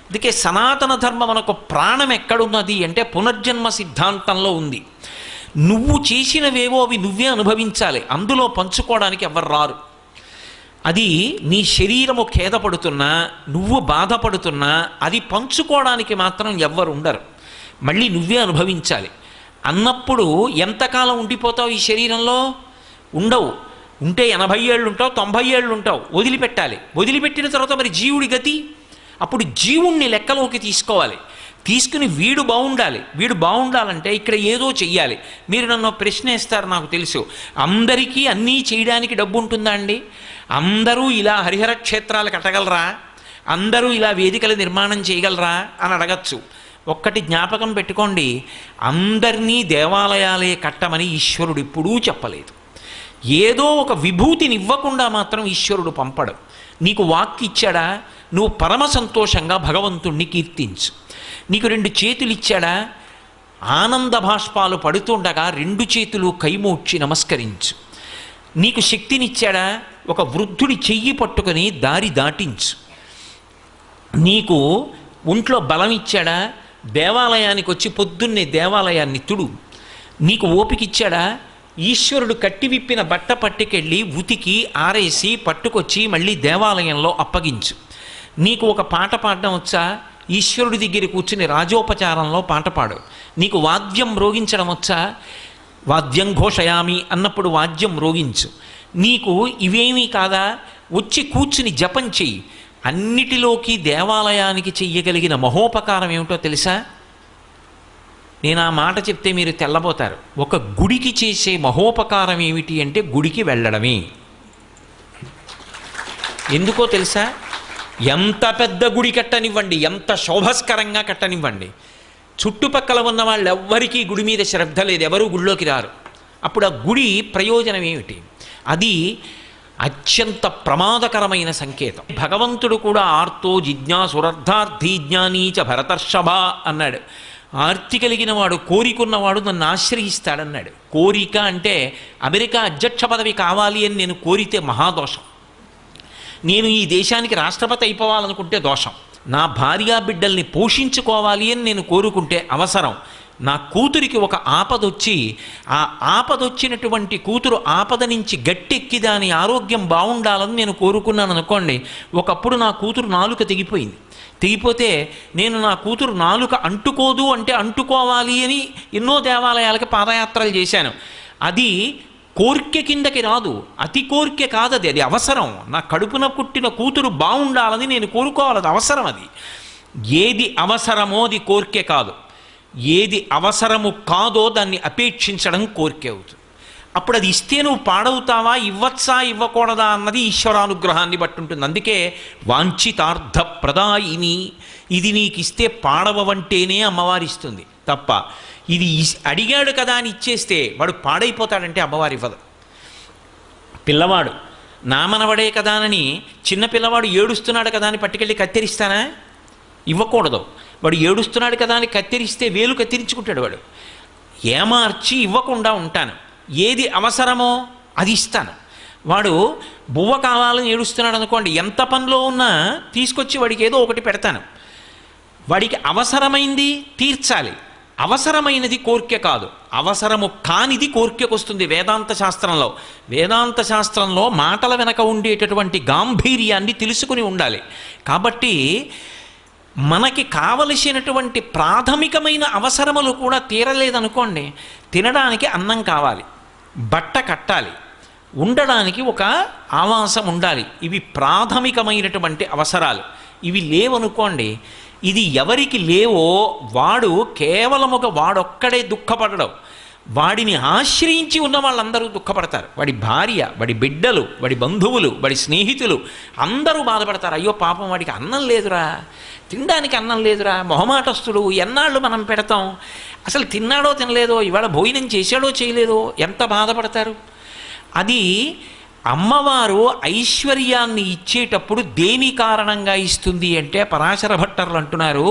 అందుకే సనాతన ధర్మం మనకు ప్రాణం ఎక్కడున్నది అంటే పునర్జన్మ సిద్ధాంతంలో ఉంది. నువ్వు చేసినవేవో అవి నువ్వే అనుభవించాలి, అందులో పంచుకోవడానికి ఎవరు రారు. అది నీ శరీరము ఖేదపడుతున్నా, నువ్వు బాధపడుతున్నా అది పంచుకోవడానికి మాత్రం ఎవ్వరు ఉండరు, మళ్ళీ నువ్వే అనుభవించాలి. అన్నప్పుడు ఎంతకాలం ఉండిపోతావు ఈ శరీరంలో? ఉండవు. ఉంటే 80 ఏళ్ళు ఉంటావు, 90 ఏళ్ళు ఉంటావు, వదిలిపెట్టాలి. వదిలిపెట్టిన తర్వాత మరి జీవుడి గతి? అప్పుడు జీవుణ్ణి లెక్కలోకి తీసుకోవాలి. తీసుకుని వీడు బాగుండాలి. వీడు బాగుండాలంటే ఇక్కడ ఏదో చెయ్యాలి. మీరు నన్ను ప్రశ్న వేస్తారు, నాకు తెలుసు. అందరికీ అన్నీ చేయడానికి డబ్బు ఉంటుందా అండి? అందరూ ఇలా హరిహర క్షేత్రాలు కట్టగలరా? అందరూ ఇలా వేదికల నిర్మాణం చేయగలరా అని అడగచ్చు. ఒక్కటి జ్ఞాపకం పెట్టుకోండి, అందరినీ దేవాలయాలే కట్టమని ఈశ్వరుడు ఎప్పుడూ చెప్పలేదు. ఏదో ఒక విభూతిని ఇవ్వకుండా మాత్రం ఈశ్వరుడు పంపడు. నీకు వాక్కు ఇచ్చాడా, నువ్వు పరమ సంతోషంగా భగవంతుణ్ణి కీర్తించు. నీకు 2 చేతులు ఇచ్చాడా, ఆనంద భాష్పాలు పడుతుండగా 2 చేతులు కైమోడ్చి నమస్కరించు. నీకు శక్తినిచ్చాడా, ఒక వృద్ధుడి చెయ్యి పట్టుకొని దారి దాటించు. నీకు ఒంట్లో బలం ఇచ్చాడా, దేవాలయానికి వచ్చి పొద్దున్నే దేవాలయాన్ని తుడు. నీకు ఓపిక ఇచ్చాడా, ఈశ్వరుడు కట్టి విప్పిన బట్ట పట్టుకెళ్ళి ఉతికి ఆరేసి పట్టుకొచ్చి మళ్ళీ దేవాలయంలో అప్పగించు. నీకు ఒక పాట పాడడం వచ్చా, ఈశ్వరుడి దగ్గర కూర్చుని రాజోపచారంలో పాట పాడు. నీకు వాద్యం మ్రోగించడం వచ్చా, వాద్యం ఘోషయామి అన్నప్పుడు వాద్యం మ్రోగించు. నీకు ఇవేమీ కాదా, వచ్చి కూర్చుని జపం చెయ్యి. అన్నిటిలోకి దేవాలయానికి చెయ్యగలిగిన మహోపకారం ఏమిటో తెలుసా? నేను ఆ మాట చెప్తే మీరు తెల్లబోతారు. ఒక గుడికి చేసే మహోపకారం ఏమిటి అంటే గుడికి వెళ్ళడమే. ఎందుకో తెలుసా? ఎంత పెద్ద గుడి కట్టనివ్వండి, ఎంత శోభస్కరంగా కట్టనివ్వండి, చుట్టుపక్కల ఉన్న వాళ్ళు ఎవ్వరికీ గుడి మీద శ్రద్ధ లేదు, ఎవరూ గుడిలోకి రారు. అప్పుడు ఆ గుడి ప్రయోజనం ఏమిటి? అది అత్యంత ప్రమాదకరమైన సంకేతం. భగవంతుడు కూడా ఆర్తో జిజ్ఞాసురర్థార్థీ జ్ఞానీచ భరతర్షభ అన్నాడు. ఆర్తి కలిగిన వాడు, కోరికున్నవాడు నన్ను ఆశ్రయిస్తాడన్నాడు. కోరిక అంటే అమెరికా అధ్యక్ష పదవి కావాలి అని నేను కోరితే మహాదోషం. నేను ఈ దేశానికి రాష్ట్రపతి అయిపోవాలనుకుంటే దోషం. నా భార్యా బిడ్డల్ని పోషించుకోవాలి అని నేను కోరుకుంటే అవసరం. నా కూతురికి ఒక ఆపదొచ్చి ఆ ఆపదొచ్చినటువంటి కూతురు ఆపద నుంచి గట్టెక్కి దాని ఆరోగ్యం బాగుండాలని నేను కోరుకున్నాను అనుకోండి. ఒకప్పుడు నా కూతురు నాలుక తెగిపోయింది. తెగిపోతే నేను నా కూతురు నాలుక అంటుకోదు అంటే అంటుకోవాలి అని ఎన్నో దేవాలయాలకి పాదయాత్రలు చేశాను. అది కోర్కె కిందకి రాదు, అతి కోర్కె కాదది, అది అవసరం. నా కడుపున పుట్టిన కూతురు బాగుండాలని నేను కోరుకోవాలి, అది అవసరం. అది ఏది అవసరమో అది కోర్కె కాదు, ఏది అవసరము కాదో దాన్ని అపేక్షించడం కోరికే అవుతుంది. అప్పుడు అది ఇస్తే నువ్వు పాడవుతావా, ఇవ్వచ్చా ఇవ్వకూడదా అన్నది ఈశ్వరానుగ్రహాన్ని బట్టి ఉంటుంది. అందుకే వాంఛితార్థ ప్రదాయిని, ఇది నీకు ఇస్తే పాడవంటేనే అమ్మవారి ఇస్తుంది తప్ప ఇది అడిగాడు కదా అని ఇచ్చేస్తే వాడు పాడైపోతాడంటే అమ్మవారు ఇవ్వదు. పిల్లవాడు నామనవడే కదా అని చిన్న పిల్లవాడు ఏడుస్తున్నాడు కదా అని పట్టుకెళ్ళి కత్తిరిస్తానా? ఇవ్వకూడదు. వాడు ఏడుస్తున్నాడు కదా అని కత్తిరిస్తే వేలు కత్తిరించుకుంటాడు. వాడు ఏమార్చి ఇవ్వకుండా ఉంటాను. ఏది అవసరమో అది ఇస్తాను. వాడు బువ్వ కావాలని ఏడుస్తున్నాడు అనుకోండి, ఎంత పనిలో ఉన్నా తీసుకొచ్చి వాడికి ఏదో ఒకటి పెడతాను. వాడికి అవసరమైంది తీర్చాలి. అవసరమైనది కోర్కె కాదు, అవసరము కానిది కోర్కెకు వస్తుంది. వేదాంత శాస్త్రంలో మాటల వెనక ఉండేటటువంటి గాంభీర్యాన్ని తెలుసుకుని ఉండాలి. కాబట్టి మనకి కావలసినటువంటి ప్రాథమికమైన అవసరములు కూడా తీరలేదనుకోండి, తినడానికి అన్నం కావాలి, బట్ట కట్టాలి, ఉండడానికి ఒక ఆవాసం ఉండాలి. ఇవి ప్రాథమికమైనటువంటి అవసరాలు. ఇవి లేవనుకోండి, ఇది ఎవరికి లేవో వాడు కేవలం వాడొక్కడే దుఃఖపడడం, వాడిని ఆశ్రయించి ఉన్న వాళ్ళందరూ దుఃఖపడతారు. వాడి భార్య, వాడి బిడ్డలు, వాడి బంధువులు, వాడి స్నేహితులు అందరూ బాధపడతారు. అయ్యో పాపం వాడికి అన్నం లేదురా, తినడానికి అన్నం లేదురా, మొహమాటస్తుడు, ఎన్నాళ్ళు మనం పెడతాం, అసలు తిన్నాడో తినలేదో, ఇవాళ భోజనం చేశాడో చేయలేదో, ఎంత బాధపడతారు. అది అమ్మవారు ఐశ్వర్యాన్ని ఇచ్చేటప్పుడు దేని కారణంగా ఇస్తుంది అంటే పరాశర భట్టర్లు అంటున్నారు,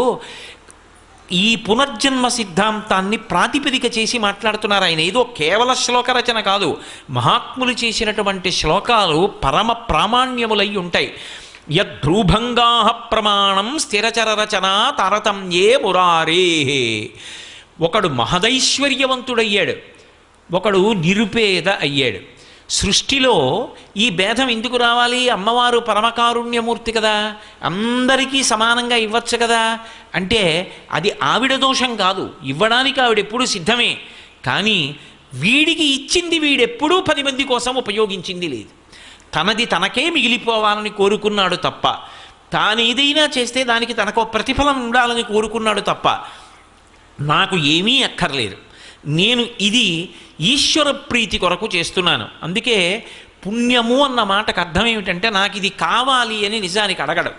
ఈ పునర్జన్మ సిద్ధాంతాన్ని ప్రాతిపదిక చేసి మాట్లాడుతున్నారు ఆయన. ఏదో కేవల శ్లోక రచన కాదు, మహాత్ములు చేసినటువంటి శ్లోకాలు పరమ ప్రామాణ్యములై ఉంటాయి. యద్రూభంగా ప్రమాణం స్థిరచర రచన తారతమ్యే మురారే. ఒకడు మహదైశ్వర్యవంతుడయ్యాడు, ఒకడు నిరుపేద అయ్యాడు. సృష్టిలో ఈ భేదం ఎందుకు రావాలి? అమ్మవారు పరమకారుణ్యమూర్తి కదా, అందరికీ సమానంగా ఇవ్వచ్చు కదా అంటే అది ఆవిడ దోషం కాదు. ఇవ్వడానికి ఆవిడెప్పుడూ సిద్ధమే. కానీ వీడికి ఇచ్చింది వీడెప్పుడూ 10 మంది కోసం ఉపయోగించింది లేదు. తనది తనకే మిగిలిపోవాలని కోరుకున్నాడు తప్ప తానేదైనా చేస్తే దానికి తనకు ప్రతిఫలం ఉండాలని కోరుకున్నాడు తప్ప నాకు ఏమీ అక్కర్లేదు, నేను ఇది ఈశ్వర ప్రీతి కొరకు చేస్తున్నాను. అందుకే పుణ్యము అన్న మాటకు అర్థం ఏమిటంటే నాకు ఇది కావాలి అని నిజానికి అడగడం.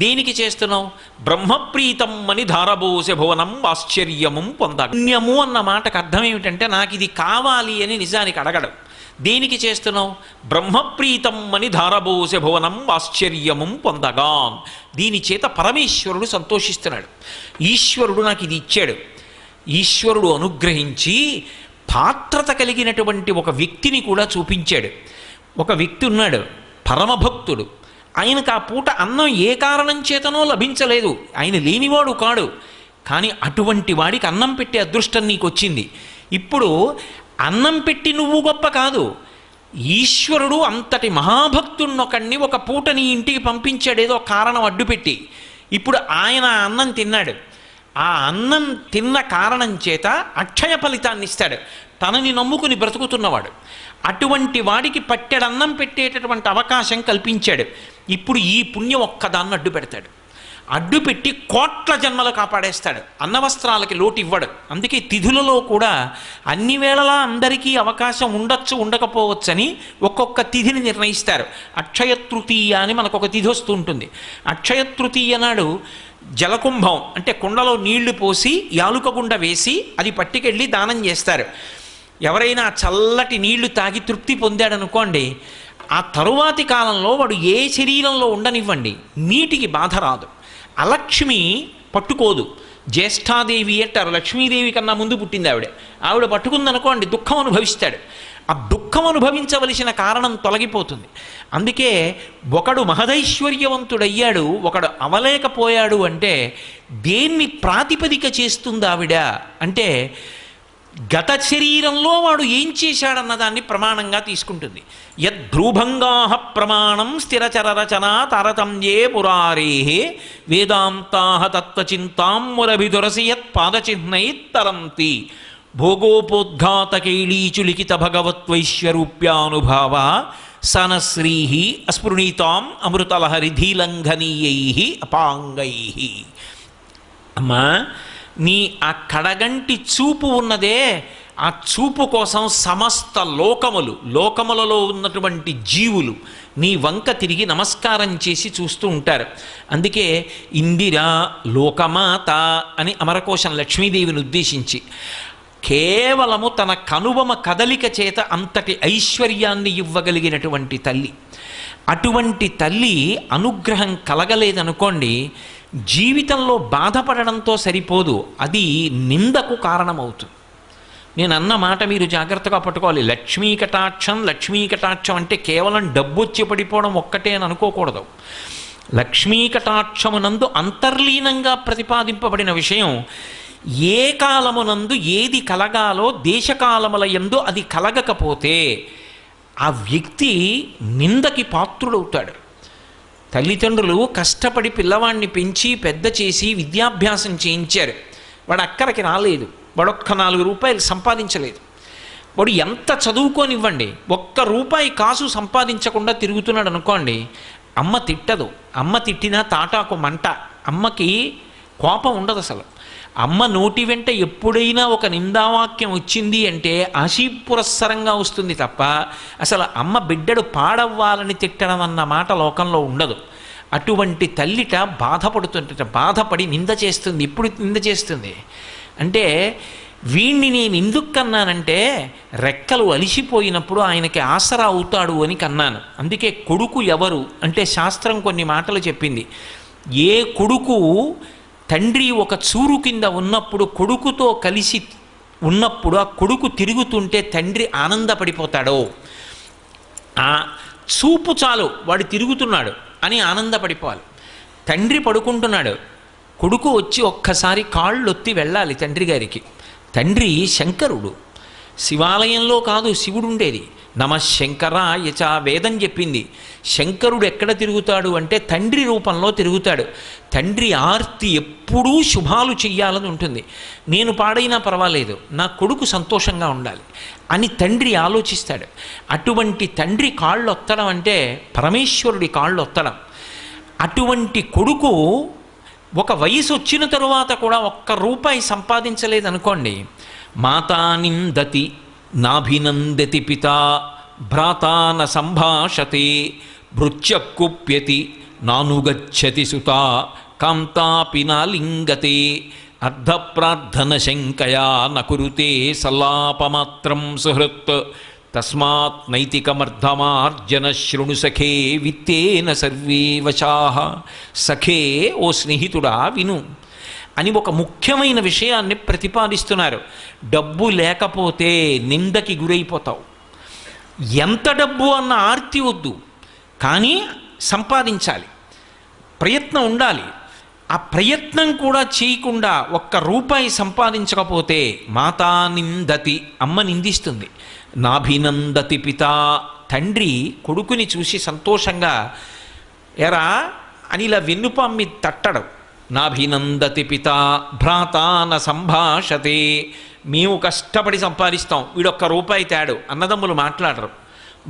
దేనికి చేస్తున్నావు? బ్రహ్మప్రీతం అని ధారబోసె భువనం ఆశ్చర్యము పొంద. పుణ్యము అన్న మాటకు అర్థం ఏమిటంటే నాకు ఇది కావాలి అని నిజానికి అడగడం. దేనికి చేస్తున్నావు? బ్రహ్మప్రీతం అని ధారబోసె భువనం ఆశ్చర్యము పొందగా. దీని చేత పరమేశ్వరుడు సంతోషిస్తున్నాడు. ఈశ్వరుడు నాకు ఇది ఇచ్చాడు. ఈశ్వరుడు అనుగ్రహించి పాత్రత కలిగినటువంటి ఒక వ్యక్తిని కూడా చూపించాడు. ఒక వ్యక్తి ఉన్నాడు, పరమభక్తుడు. ఆయనకు ఆ పూట అన్నం ఏ కారణం చేతనో లభించలేదు, ఆయన లేనివాడు కాడు. కానీ అటువంటి వాడికి అన్నం పెట్టే అదృష్టం నీకు వచ్చింది. ఇప్పుడు అన్నం పెట్టి నువ్వు గొప్ప కాదు, ఈశ్వరుడు అంతటి మహాభక్తున్నొకడిని ఒక పూట నీ ఇంటికి పంపించాడు ఏదో కారణం అడ్డుపెట్టి. ఇప్పుడు ఆయన అన్నం తిన్నాడు. ఆ అన్నం తిన్న కారణం చేత అక్షయ ఫలితాన్ని ఇస్తాడు, తనని నమ్ముకుని బ్రతుకుతున్నవాడు. అటువంటి వాడికి పట్టెడన్నం పెట్టేటటువంటి అవకాశం కల్పించాడు. ఇప్పుడు ఈ పుణ్యం ఒక్కదాన్ని అడ్డు పెడతాడు. అడ్డుపెట్టి కోట్ల జన్మలు కాపాడేస్తాడు. అన్నవస్త్రాలకి లోటు ఇవ్వడు. అందుకే తిథులలో కూడా అన్ని వేళలా అందరికీ అవకాశం ఉండొచ్చు ఉండకపోవచ్చని ఒక్కొక్క తిథిని నిర్ణయిస్తారు. అక్షయ తృతీయ అని మనకు ఒక తిథి వస్తూ ఉంటుంది. అక్షయ తృతీయ నాడు జలకుంభం అంటే కుండలో నీళ్లు పోసి యాలుక గుండ వేసి అది పట్టుకెళ్ళి దానం చేస్తారు. ఎవరైనా చల్లటి నీళ్లు తాగి తృప్తి పొందాడనుకోండి, ఆ తరువాతి కాలంలో వాడు ఏ శరీరంలో ఉండనివ్వండి నీటికి బాధ రాదు. అలక్ష్మి పట్టుకోదు. జ్యేష్ఠాదేవి అంటారు, లక్ష్మీదేవి కన్నా ముందు పుట్టింది ఆవిడ. ఆవిడ పట్టుకుందనుకోండి దుఃఖం అనుభవిస్తాడు. ఆ దుఃఖం అనుభవించవలసిన కారణం తొలగిపోతుంది. అందుకే ఒకడు మహదైశ్వర్యవంతుడయ్యాడు, ఒకడు అవలేకపోయాడు అంటే దేన్ని ప్రాతిపదిక చేస్తుంది ఆవిడ అంటే గత శరీరంలో వాడు ఏం చేశాడన్నదాన్ని ప్రమాణంగా తీసుకుంటుంది. యద్భ్రూభంగా ప్రమాణం స్థిరచరరచన తారతమ్యే పురారే వేదాంతా తత్వచింతాం మురభిదురసి యత్ పాదచిహ్నైత్తరంతి భోగోపోద్ఘాతకైళీచులిఖిత భగవత్వైశ్వరూప్యానుభావ సనశ్రీ అస్పృణీతాం అమృతలహరిధీలంఘనీయై అపాంగై. అమ్మా, నీ ఆ కడగంటి చూపు ఉన్నదే, ఆ చూపు కోసం సమస్త లోకములలో ఉన్నటువంటి జీవులు నీ వంక తిరిగి నమస్కారం చేసి చూస్తూ ఉంటారు. అందుకే ఇందిరా లోకమాత అని అమరకోశం లక్ష్మీదేవిని ఉద్దేశించి కేవలము తన కనుబొమ కదలిక చేత అంతటి ఐశ్వర్యాన్ని ఇవ్వగలిగినటువంటి తల్లి. అటువంటి తల్లి అనుగ్రహం కలగలేదనుకోండి, జీవితంలో బాధపడడంతో సరిపోదు, అది నిందకు కారణమవుతుంది. నేను అన్న మాట మీరు జాగ్రత్తగా పట్టుకోవాలి. లక్ష్మీ కటాక్షం అంటే కేవలం డబ్బు వచ్చి పడిపోవడం ఒక్కటే అని అనుకోకూడదు. లక్ష్మీ కటాక్షమునందు అంతర్లీనంగా ప్రతిపాదింపబడిన విషయం ఏ కాలమునందు ఏది కలగాలో దేశకాలముల యందు అది కలగకపోతే ఆ వ్యక్తి నిందకి పాత్రుడవుతాడు. తల్లిదండ్రులు కష్టపడి పిల్లవాడిని పెంచి పెద్ద చేసి విద్యాభ్యాసం చేయించారు. వాడు అక్కడికి రాలేదు, వాడు ఒక్క 4 రూపాయలు సంపాదించలేదు. వాడు ఎంత చదువుకోనివ్వండి, ఒక్క రూపాయి కాసు సంపాదించకుండా తిరుగుతున్నాడు అనుకోండి, అమ్మ తిట్టదు. అమ్మ తిట్టినా తాటాకు మంట. అమ్మకి కోపం ఉండదు అసలు. అమ్మ నోటి వెంట ఎప్పుడైనా ఒక నిందావాక్యం వచ్చింది అంటే ఆశీపురస్సరంగా వస్తుంది తప్ప అసలు అమ్మ బిడ్డడు పాడవ్వాలని తిట్టడం అన్న మాట లోకంలో ఉండదు. అటువంటి తల్లిట బాధపడుతుంట, బాధపడి నింద చేస్తుంది. ఇప్పుడు నింద చేస్తుంది అంటే వీణ్ణి నేను ఎందుకు కన్నానంటే రెక్కలు అలిసిపోయినప్పుడు ఆయనకి ఆసరా అవుతాడు అని కన్నాను. అందుకే కొడుకు ఎవరు అంటే శాస్త్రం కొన్ని మాటలు చెప్పింది. ఏ కొడుకు తండ్రి ఒక చూరు కింద ఉన్నప్పుడు కొడుకుతో కలిసి ఉన్నప్పుడు ఆ కొడుకు తిరుగుతుంటే తండ్రి ఆనందపడిపోతాడో, ఆ చూపు చాలు వాడు తిరుగుతున్నాడు అని ఆనందపడిపోవాలి. తండ్రి పడుకుంటున్నాడు, కొడుకు వచ్చి ఒక్కసారి కాళ్ళొత్తి వెళ్ళాలి తండ్రి గారికి. తండ్రి శంకరుడు, శివాలయంలో కాదు శివుడు ఉండేది. నమశంకరాయచ వేదం చెప్పింది. శంకరుడు ఎక్కడ తిరుగుతాడు అంటే తండ్రి రూపంలో తిరుగుతాడు. తండ్రి ఆర్తి ఎప్పుడూ శుభాలు చెయ్యాలని ఉంటుంది. నేను పాడైనా పర్వాలేదు, నా కొడుకు సంతోషంగా ఉండాలి అని తండ్రి ఆలోచిస్తాడు. అటువంటి తండ్రి కాళ్ళు ఒత్తడం అంటే పరమేశ్వరుడి కాళ్ళు ఒత్తడం. అటువంటి కొడుకు ఒక వయసు వచ్చిన తరువాత కూడా ఒక్క రూపాయి సంపాదించలేదనుకోండి, మాతా నిందతి నాభినందతి పిత భ్రాతా న సంభాషతే భృత్యకుప్యతి నానుగచ్చతి సుత కాంతాపి నాలింగతే అర్ధప్రార్థన శంకయా నకురుతే సల్లాపమాత్రం సుహృత్ తస్మాత్ నైతికమర్ధమార్జన శృణు సఖే విత్తేన సర్వే వశాః. సఖే, ఓ స్నేహితుడా విను అని ఒక ముఖ్యమైన విషయాన్ని ప్రతిపాదిస్తున్నారు. డబ్బు లేకపోతే నిందకి గురైపోతావు. ఎంత డబ్బు అన్న ఆర్తి వద్దు, కానీ సంపాదించాలి, ప్రయత్నం ఉండాలి. ఆ ప్రయత్నం కూడా చేయకుండా ఒక్క రూపాయి సంపాదించకపోతే మాతా నిందతి, అమ్మ నిందిస్తుంది. నాభినందతి పిత, తండ్రి కొడుకుని చూసి సంతోషంగా ఎరా అని ఇలా వెన్నుపామ్మి తట్టడం. నాభినందతి పిత భ్రాతా న సంభాషతే, మేము కష్టపడి సంపాదిస్తాం, వీడొక్క రూపాయి తేడు, అన్నదమ్ములు మాట్లాడరు.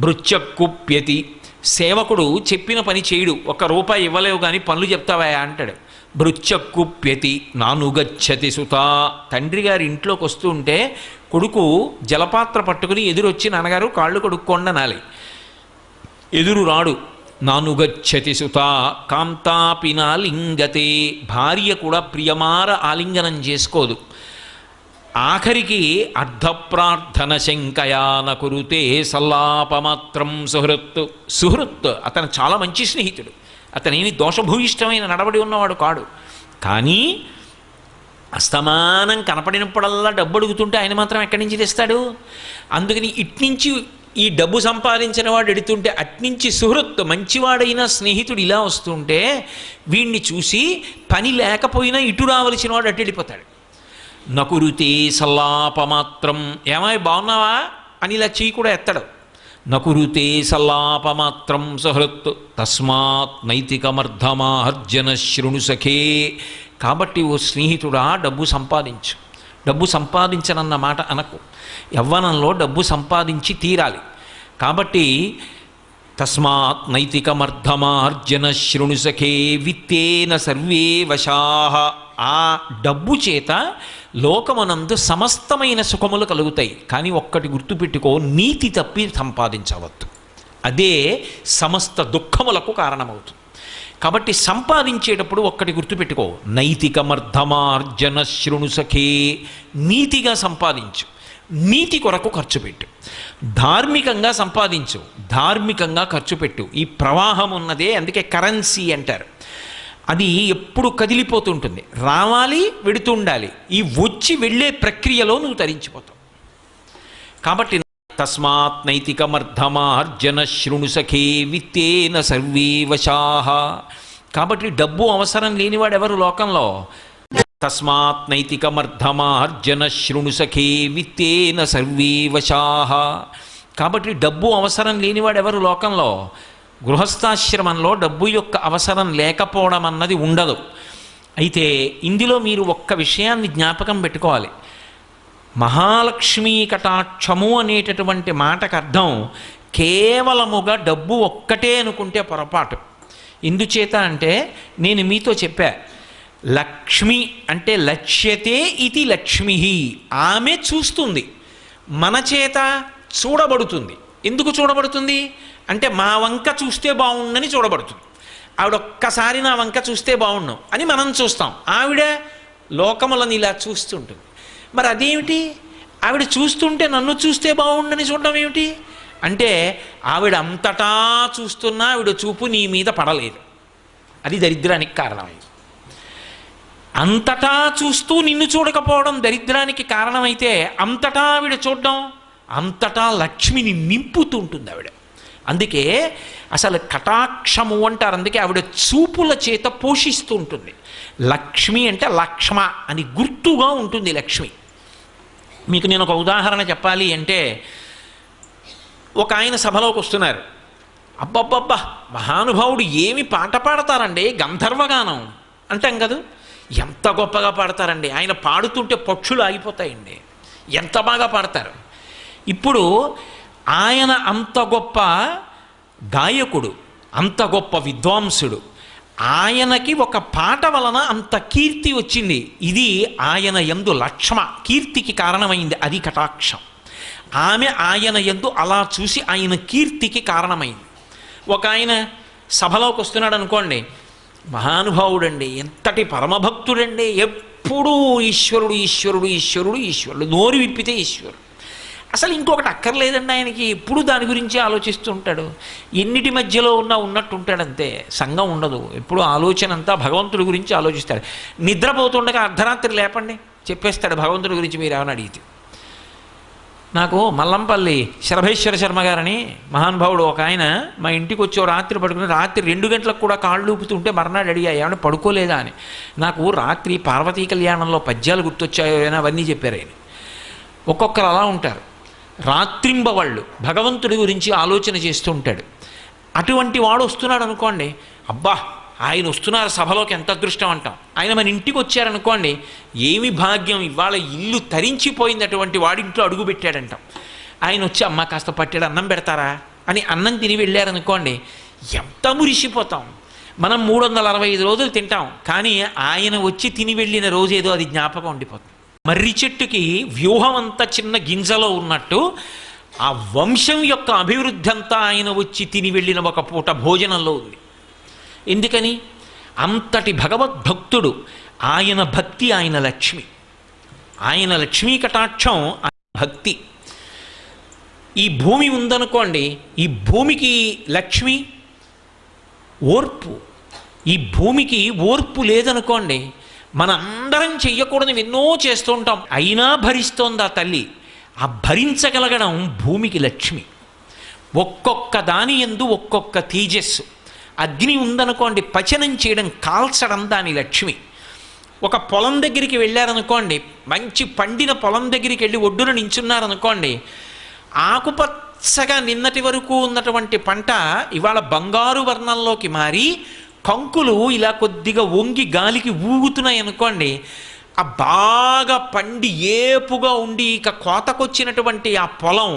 భృత్యకుప్యతి, సేవకుడు చెప్పిన పని చేయడు, ఒక్క రూపాయి ఇవ్వలేవు కానీ పనులు చెప్తావా అంటాడు. భృత్యకుప్యతి నానుగచ్చతి సుత, తండ్రి గారి ఇంట్లోకి వస్తూ ఉంటే కొడుకు జలపాత్ర పట్టుకుని ఎదురొచ్చి నాన్నగారు కాళ్ళు కడుక్కోండి అనాలి, ఎదురు రాడు. నానుగచ్చతి సుత కాంతాపి నాలింగతే, భార్య కూడా ప్రియమార ఆలింగనం చేసుకోదు. ఆఖరికి అర్ధప్రార్థన శంకయా నకురుతే సల్లాపమాత్రం సుహృత్. సుహృత్, అతను చాలా మంచి స్నేహితుడు, అతనేమి దోషభూయిష్టమైన నడవడి ఉన్నవాడు కాడు. కానీ అస్తమానం కనపడినప్పుడల్లా డబ్బు అడుగుతుంటే ఆయన మాత్రం ఎక్కడి నుంచి తెస్తాడు? అందుకని ఇట్నుంచి ఈ డబ్బు సంపాదించిన వాడు ఎడుతుంటే అట్నుంచి సుహృత్, మంచివాడైన స్నేహితుడు ఇలా వస్తుంటే వీడిని చూసి పని లేకపోయినా ఇటు రావలసిన వాడు అటు వెళ్ళిపోతాడు. నకురుతే సల్లాపమాత్రం, ఏమాయి బాగున్నావా అని ఇలా చెయ్యి కూడా ఎత్తడు. నకురుతే సల్లాపమాత్రం సుహృత్ తస్మాత్ నైతికమర్ధమార్జన శృణు సఖే. కాబట్టి ఓ స్నేహితుడా, డబ్బు సంపాదించు. డబ్బు సంపాదించనన్న మాట అనకు. యవ్వనంలో డబ్బు సంపాదించి తీరాలి. కాబట్టి తస్మాత్ నైతికమర్ధమార్జన శృణు సఖే విత్తేన సర్వే వశాః. ఆ డబ్బు చేత లోకమునందు సమస్తమైన సుఖములు కలుగుతాయి. కానీ ఒక్కటి గుర్తుపెట్టుకో, నీతి తప్పి సంపాదించవద్దు, అదే సమస్త దుఃఖములకు కారణమవుతుంది. కాబట్టి సంపాదించేటప్పుడు ఒక్కటి గుర్తుపెట్టుకో, నైతికమర్ధమార్జన శృణు సఖే, నీతిగా సంపాదించు, నీతి కొరకు ఖర్చు పెట్టు. ధార్మికంగా సంపాదించు, ధార్మికంగా ఖర్చు పెట్టు. ఈ ప్రవాహం ఉన్నదే, అందుకే కరెన్సీ అంటారు. అది ఎప్పుడు కదిలిపోతుంటుంది, రావాలి వెడుతూ ఉండాలి. ఈ వచ్చి వెళ్ళే ప్రక్రియలో నువ్వు తరించిపోతావు. కాబట్టి తస్మాత్ నైతికమర్ధమార్జన శృణు సఖే విత్తేన సర్వే వశాః. కాబట్టి డబ్బు అవసరం లేనివాడెవరు లోకంలో? తస్మాత్ నైతికమర్ధమార్జన శృణు సఖే విత్తేన సర్వే వశాః. కాబట్టి డబ్బు అవసరం లేనివాడెవరు లోకంలో? గృహస్థాశ్రమంలో డబ్బు యొక్క అవసరం లేకపోవడం అన్నది ఉండదు. అయితే ఇందులో మీరు ఒక్క విషయాన్ని జ్ఞాపకం పెట్టుకోవాలి. మహాలక్ష్మీ కటాక్షము అనేటటువంటి మాటకు అర్థం కేవలముగా డబ్బు ఒక్కటే అనుకుంటే పొరపాటు. ఎందుచేత అంటే నేను మీతో చెప్పా, లక్ష్మి అంటే లక్ష్యతే ఇది లక్ష్మి, ఆమె చూస్తుంది, మన చేత చూడబడుతుంది. ఎందుకు చూడబడుతుంది అంటే మా వంక చూస్తే బాగుండని చూడబడుతుంది. ఆవిడ ఒక్కసారి నా వంక చూస్తే బాగుండు అని మనం చూస్తాం, ఆవిడ లోకములను ఇలా చూస్తుంటుంది. మరి అదేమిటి? ఆవిడ చూస్తుంటే నన్ను చూస్తే బాగుండని చూడడం ఏమిటి అంటే, ఆవిడ అంతటా చూస్తున్నా ఆవిడ చూపు నీ మీద పడలేదు, అది దరిద్రానికి కారణమైంది. అంతటా చూస్తూ నిన్ను చూడకపోవడం దరిద్రానికి కారణమైతే, అంతటా ఆవిడ చూడడం, అంతటా లక్ష్మిని నింపుతుంటుంది ఆవిడ. అందుకే అసలు కటాక్షము అంటారు, అందుకే ఆవిడ చూపుల చేత పోషిస్తూ ఉంటుంది. లక్ష్మి అంటే లక్ష్మ అని గుర్తుగా ఉంటుంది లక్ష్మి. మీకు నేను ఒక ఉదాహరణ చెప్పాలి అంటే, ఒక ఆయన సభలోకి వస్తున్నారు. అబ్బబ్బబ్బా, మహానుభావుడు ఏమి పాట పాడతారండి, గంధర్వగానం అంటాం కదా, ఎంత గొప్పగా పాడతారండి, ఆయన పాడుతుంటే పక్షులు ఆగిపోతాయండి, ఎంత బాగా పాడతారు. ఇప్పుడు ఆయన అంత గొప్ప గాయకుడు, అంత గొప్ప విద్వాంసుడు, ఆయనకి ఒక పాట వలన అంత కీర్తి వచ్చింది. ఇది ఆయన యందు లక్ష్మ కీర్తికి కారణమైంది, అది కటాక్షం. ఆమె ఆయన యందు అలా చూసి ఆయన కీర్తికి కారణమైంది. ఒక ఆయన సభలోకి వస్తున్నాడు అనుకోండి, మహానుభావుడండి, ఎంతటి పరమభక్తుడండి, ఎప్పుడూ ఈశ్వరుడు ఈశ్వరుడు ఈశ్వరుడు ఈశ్వరుడు, నోరు విప్పితే ఈశ్వరుడు, అసలు ఇంకొకటి అక్కర్లేదండి ఆయనకి, ఎప్పుడు దాని గురించి ఆలోచిస్తూ ఉంటాడు, ఎన్నిటి మధ్యలో ఉన్నట్టు ఉంటాడంతే, సంఘం ఉండదు, ఎప్పుడు ఆలోచన అంతా భగవంతుడి గురించి ఆలోచిస్తాడు. నిద్రపోతుండగా అర్ధరాత్రి లేపండి చెప్పేస్తాడు భగవంతుడి గురించి మీరు ఏమైనా అడిగితే. నాకు మల్లంపల్లి శరభేశ్వర శర్మ గారని మహానుభావుడు ఒక ఆయన మా ఇంటికి వచ్చి రాత్రి పడుకుని రాత్రి 2 గంటలకు కూడా కాళ్ళు ఊపుతుంటే మర్నాడు అడిగా ఏమైనా పడుకోలేదా అని. నాకు రాత్రి పార్వతీ కళ్యాణంలో పద్యాలు గుర్తొచ్చాయో అని అవన్నీ చెప్పారు ఆయన. ఒక్కొక్కరు అలా ఉంటారు, రాత్రింబవళ్ళు భగవంతుడి గురించి ఆలోచన చేస్తూ ఉంటాడు. అటువంటి వాడు వస్తున్నాడు అనుకోండి, అబ్బా ఆయన వస్తున్నారు సభలోకి ఎంత అదృష్టం అంటాం. ఆయన మన ఇంటికి వచ్చారనుకోండి, ఏమి భాగ్యం, ఇవాళ ఇల్లు తరించిపోయింది, అటువంటి వాడింట్లో అడుగు పెట్టాడంటాం. ఆయన వచ్చి అమ్మ కాస్త పట్టెడు అన్నం పెడతారా అని అన్నం తిని వెళ్ళారనుకోండి, ఎంత మురిసిపోతాం. మనం 365 రోజులు తింటాం, కానీ ఆయన వచ్చి తిని వెళ్ళిన రోజేదో అది జ్ఞాపకం ఉండిపోతుంది. మర్రి చెట్టుకి వ్యూహం అంతా చిన్న గింజలో ఉన్నట్టు ఆ వంశం యొక్క అభివృద్ధి అంతా ఆయన వచ్చి తిని వెళ్ళిన ఒక పూట భోజనంలో ఉంది. ఎందుకని? అంతటి భగవద్భక్తుడు. ఆయన భక్తి ఆయన లక్ష్మి, ఆయన లక్ష్మీ కటాక్షం ఆయన భక్తి. ఈ భూమి ఉందనుకోండి, ఈ భూమికి లక్ష్మి ఓర్పు. ఈ భూమికి ఓర్పు లేదనుకోండి, మనందరం చెయ్యకూడదు ఎన్నో చేస్తూ ఉంటాం, అయినా భరిస్తోంది ఆ తల్లి. ఆ భరించగలగడం భూమికి లక్ష్మి. ఒక్కొక్క దాని యందు ఒక్కొక్క తేజస్సు. అగ్ని ఉందనుకోండి, పచనం చేయడం, కాల్చడం దాని లక్ష్మి. ఒక పొలం దగ్గరికి వెళ్ళారనుకోండి, మంచి పండిన పొలం దగ్గరికి వెళ్ళి ఒడ్డున నించున్నారనుకోండి, ఆకుపచ్చగా నిన్నటి వరకు ఉన్నటువంటి పంట ఇవాళ బంగారు వర్ణంలోకి మారి కంకులు ఇలా కొద్దిగా వంగి గాలికి ఊగుతున్నాయి అనుకోండి, ఆ బాగా పండి ఏపుగా ఉండి ఇక కోతకొచ్చినటువంటి ఆ పొలం,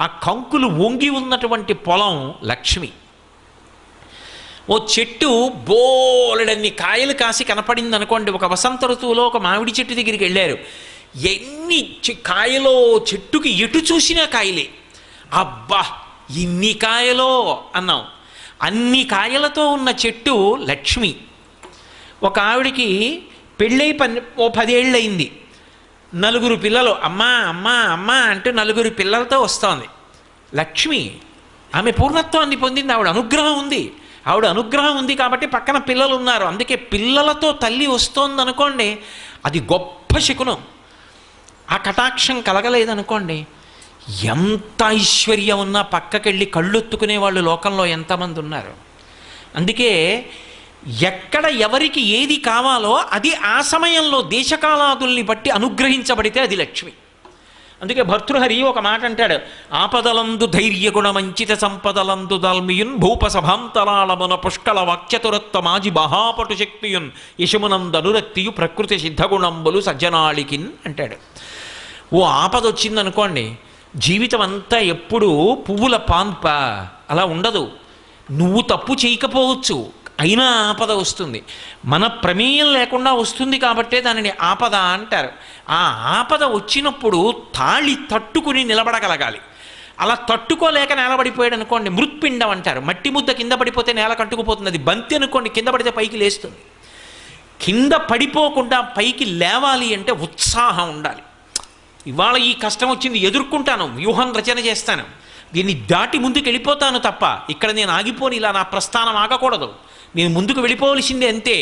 ఆ కంకులు వంగి ఉన్నటువంటి పొలం లక్ష్మి. ఓ చెట్టు బోలెడన్ని కాయలు కాసి కనపడింది అనుకోండి, ఒక వసంత ఋతువులో ఒక మామిడి చెట్టు దగ్గరికి వెళ్ళారు, ఎన్ని కాయలో చెట్టుకి ఎటు చూసినా కాయలే, అబ్బా ఇన్ని కాయలో అన్నాం. అన్ని కాయలతో ఉన్న చెట్టు లక్ష్మి. ఒక ఆవిడికి పెళ్ళై 10 ఏళ్ళు అయింది, 4 పిల్లలు, అమ్మా అమ్మా అమ్మా అంటూ 4 పిల్లలతో వస్తోంది. లక్ష్మి, ఆమె పూర్ణత్వాన్ని పొందింది, ఆవిడ అనుగ్రహం ఉంది. ఆవిడ అనుగ్రహం ఉంది కాబట్టి పక్కన పిల్లలు ఉన్నారు, అందుకే పిల్లలతో తల్లి వస్తోంది అనుకోండి, అది గొప్ప శకునం. ఆ కటాక్షం కలగలేదనుకోండి, ఎంత ఐశ్వర్యం ఉన్నా పక్కకెళ్ళి కళ్ళొత్తుకునే వాళ్ళు లోకంలో ఎంతమంది ఉన్నారు. అందుకే ఎక్కడ ఎవరికి ఏది కావాలో అది ఆ సమయంలో దేశకాలాదుల్ని బట్టి అనుగ్రహించబడితే అది లక్ష్మి. అందుకే భర్తృహరి ఒక మాట అంటాడు, ఆపదలందు ధైర్యగుణమంచిత సంపదలందు దాల్మియున్ భూపసభాంతరాళమున పుష్కల వాక్యతురత్వ మాజి మహాపటు శక్తియున్ యశమునందనురక్తియు ప్రకృతి సిద్ధగుణంబులు సజ్జనాళికిన్ అంటాడు. ఓ ఆపద వచ్చిందనుకోండి, జీవితం అంతా ఎప్పుడూ పువ్వుల పాన్ప అలా ఉండదు. నువ్వు తప్పు చేయకపోవచ్చు, అయినా ఆపద వస్తుంది. మన ప్రమేయం లేకుండా వస్తుంది కాబట్టే దానిని ఆపద అంటారు. ఆ ఆపద వచ్చినప్పుడు తాళి తట్టుకుని నిలబడగలగాలి. అలా తట్టుకోలేక నేలబడిపోయాడు అనుకోండి, మృత్పిండం అంటారు. మట్టి ముద్ద కింద పడిపోతే నేల కట్టుకుపోతుంది, అది బంతి అనుకోండి, కింద పడితే పైకి లేస్తుంది. కింద పడిపోకుండా పైకి లేవాలి అంటే ఉత్సాహం ఉండాలి. ఇవాళ ఈ కష్టం వచ్చింది, ఎదుర్కొంటాను, వ్యూహం రచన చేస్తాను, దీన్ని దాటి ముందుకు వెళ్ళిపోతాను తప్ప ఇక్కడ నేను ఆగిపోని, ఇలా నా ప్రస్థానం ఆగకూడదు, నేను ముందుకు వెళ్ళిపోవలసిందే అంతే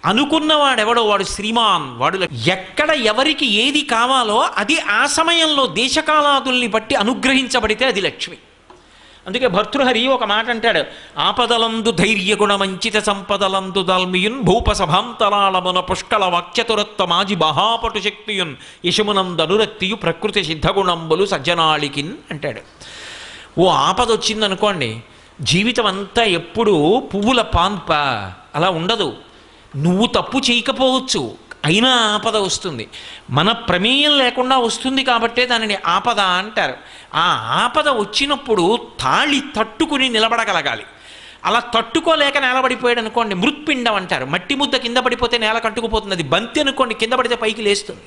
అనుకున్నవాడెవడో వాడు శ్రీమాన్. వాడు ఎక్కడ ఎవరికి ఏది కావాలో అది ఆ సమయంలో దేశకాలాదుల్ని బట్టి అనుగ్రహించబడితే అది లక్ష్మి. అందుకే భర్తృహరి ఒక మాట అంటాడు, ఆపదలందు ధైర్యగుణమంచిత సంపదలందు దాల్మియున్ భూపసభాంతరాళమున పుష్కల వాక్యతురత్వ మాజి మహాపటు శక్తియున్ యశమునందనురక్తియు ప్రకృతి సిద్ధగుణంబులు సజ్జనాళికిన్ అంటాడు. ఓ ఆపద వచ్చిందనుకోండి, జీవితం అంతా ఎప్పుడూ పువ్వుల పాన్ప అలా ఉండదు. నువ్వు తప్పు చేయకపోవచ్చు, అయినా ఆపద వస్తుంది. మన ప్రమేయం లేకుండా వస్తుంది కాబట్టే దానిని ఆపద అంటారు. ఆ ఆపద వచ్చినప్పుడు తాళి తట్టుకుని నిలబడగలగాలి. అలా తట్టుకోలేక నేలబడిపోయాడు అనుకోండి, మృత్పిండం అంటారు. మట్టి ముద్ద కింద పడిపోతే నేల కట్టుకుపోతుంది. అది బంతి అనుకోండి, కింద పడితే పైకి లేస్తుంది.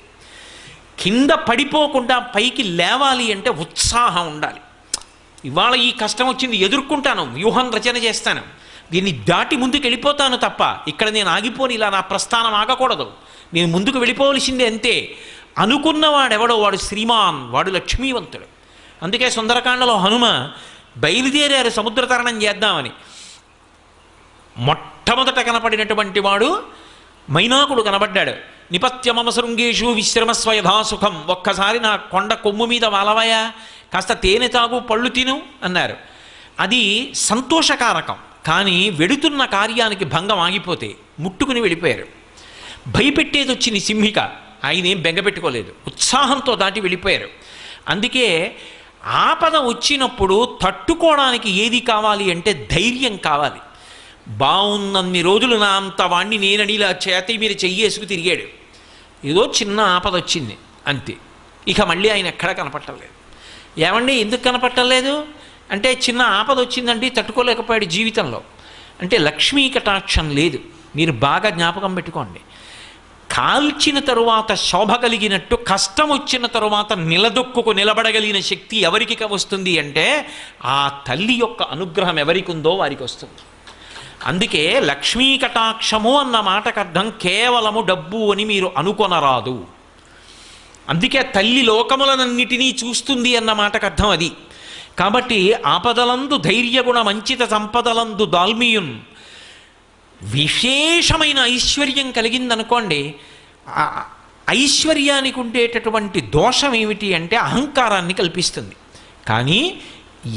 కింద పడిపోకుండా పైకి లేవాలి అంటే ఉత్సాహం ఉండాలి. ఇవాళ ఈ కష్టం వచ్చింది, ఎదుర్కొంటాను, వ్యూహం రచన చేస్తాను, దీన్ని దాటి ముందుకు వెళ్ళిపోతాను తప్ప ఇక్కడ నేను ఆగిపోని, ఇలా నా ప్రస్థానం ఆగకూడదు, నేను ముందుకు వెళ్ళిపోవలసిందే అంతే అనుకున్నవాడెవడో వాడు శ్రీమాన్, వాడు లక్ష్మీవంతుడు. అందుకే సుందరకాండలో హనుమ బయలుదేరారు సముద్ర తరణం చేద్దామని. మొట్టమొదట కనపడినటువంటి వాడు మైనాకుడు కనబడ్డాడు. నిపత్యమమ శృంగేషు విశ్రమస్వ యథాసుఖం, ఒక్కసారి నా కొండ కొమ్ము మీద వాలవయా, కాస్త తేనె తాగు, పళ్ళు తిను అన్నారు. అది సంతోషకారకం. కానీ వెడుతున్న కార్యానికి భంగం ఆగిపోతే ముట్టుకుని వెళ్ళిపోయారు. భయపెట్టేది వచ్చింది సింహిక, ఆయన ఏం బెంగపెట్టుకోలేదు, ఉత్సాహంతో దాటి వెళ్ళిపోయారు. అందుకే ఆపద వచ్చినప్పుడు తట్టుకోవడానికి ఏది కావాలి అంటే ధైర్యం కావాలి. బాగున్నన్ని రోజులు నా అంత వాణ్ణి నేనని ఇలా చేతి మీరు చెయ్యేసుకు తిరిగాడు. ఏదో చిన్న ఆపద వచ్చింది అంతే, ఇక మళ్ళీ ఆయన ఎక్కడా కనపట్టలేదు. ఏమండి ఎందుకు కనపట్టలేదు అంటే, చిన్న ఆపద వచ్చిందండి తట్టుకోలేకపోయాడు జీవితంలో అంటే లక్ష్మీ కటాక్షం లేదు. మీరు బాగా జ్ఞాపకం పెట్టుకోండి. కాల్చిన తరువాత శోభ కలిగినట్టు కష్టం వచ్చిన తరువాత నిలదొక్కుకు నిలబడగలిగిన శక్తి ఎవరికి వస్తుంది అంటే ఆ తల్లి యొక్క అనుగ్రహం ఎవరికి ఉందో వారికి వస్తుంది. అందుకే లక్ష్మీ కటాక్షము అన్న మాటకు అర్థం కేవలము డబ్బు అని మీరు అనుకొనరాదు. అందుకే తల్లి లోకములనన్నిటినీ చూస్తుంది అన్న మాటకు అర్థం అది. కాబట్టి ఆపదలందు ధైర్యగుణ మంచిత సంపదలందు దాల్మియున్, విశేషమైన ఐశ్వర్యం కలిగిందనుకోండి, ఐశ్వర్యానికి ఉండేటటువంటి దోషం ఏమిటి అంటే అహంకారాన్ని కల్పిస్తుంది. కానీ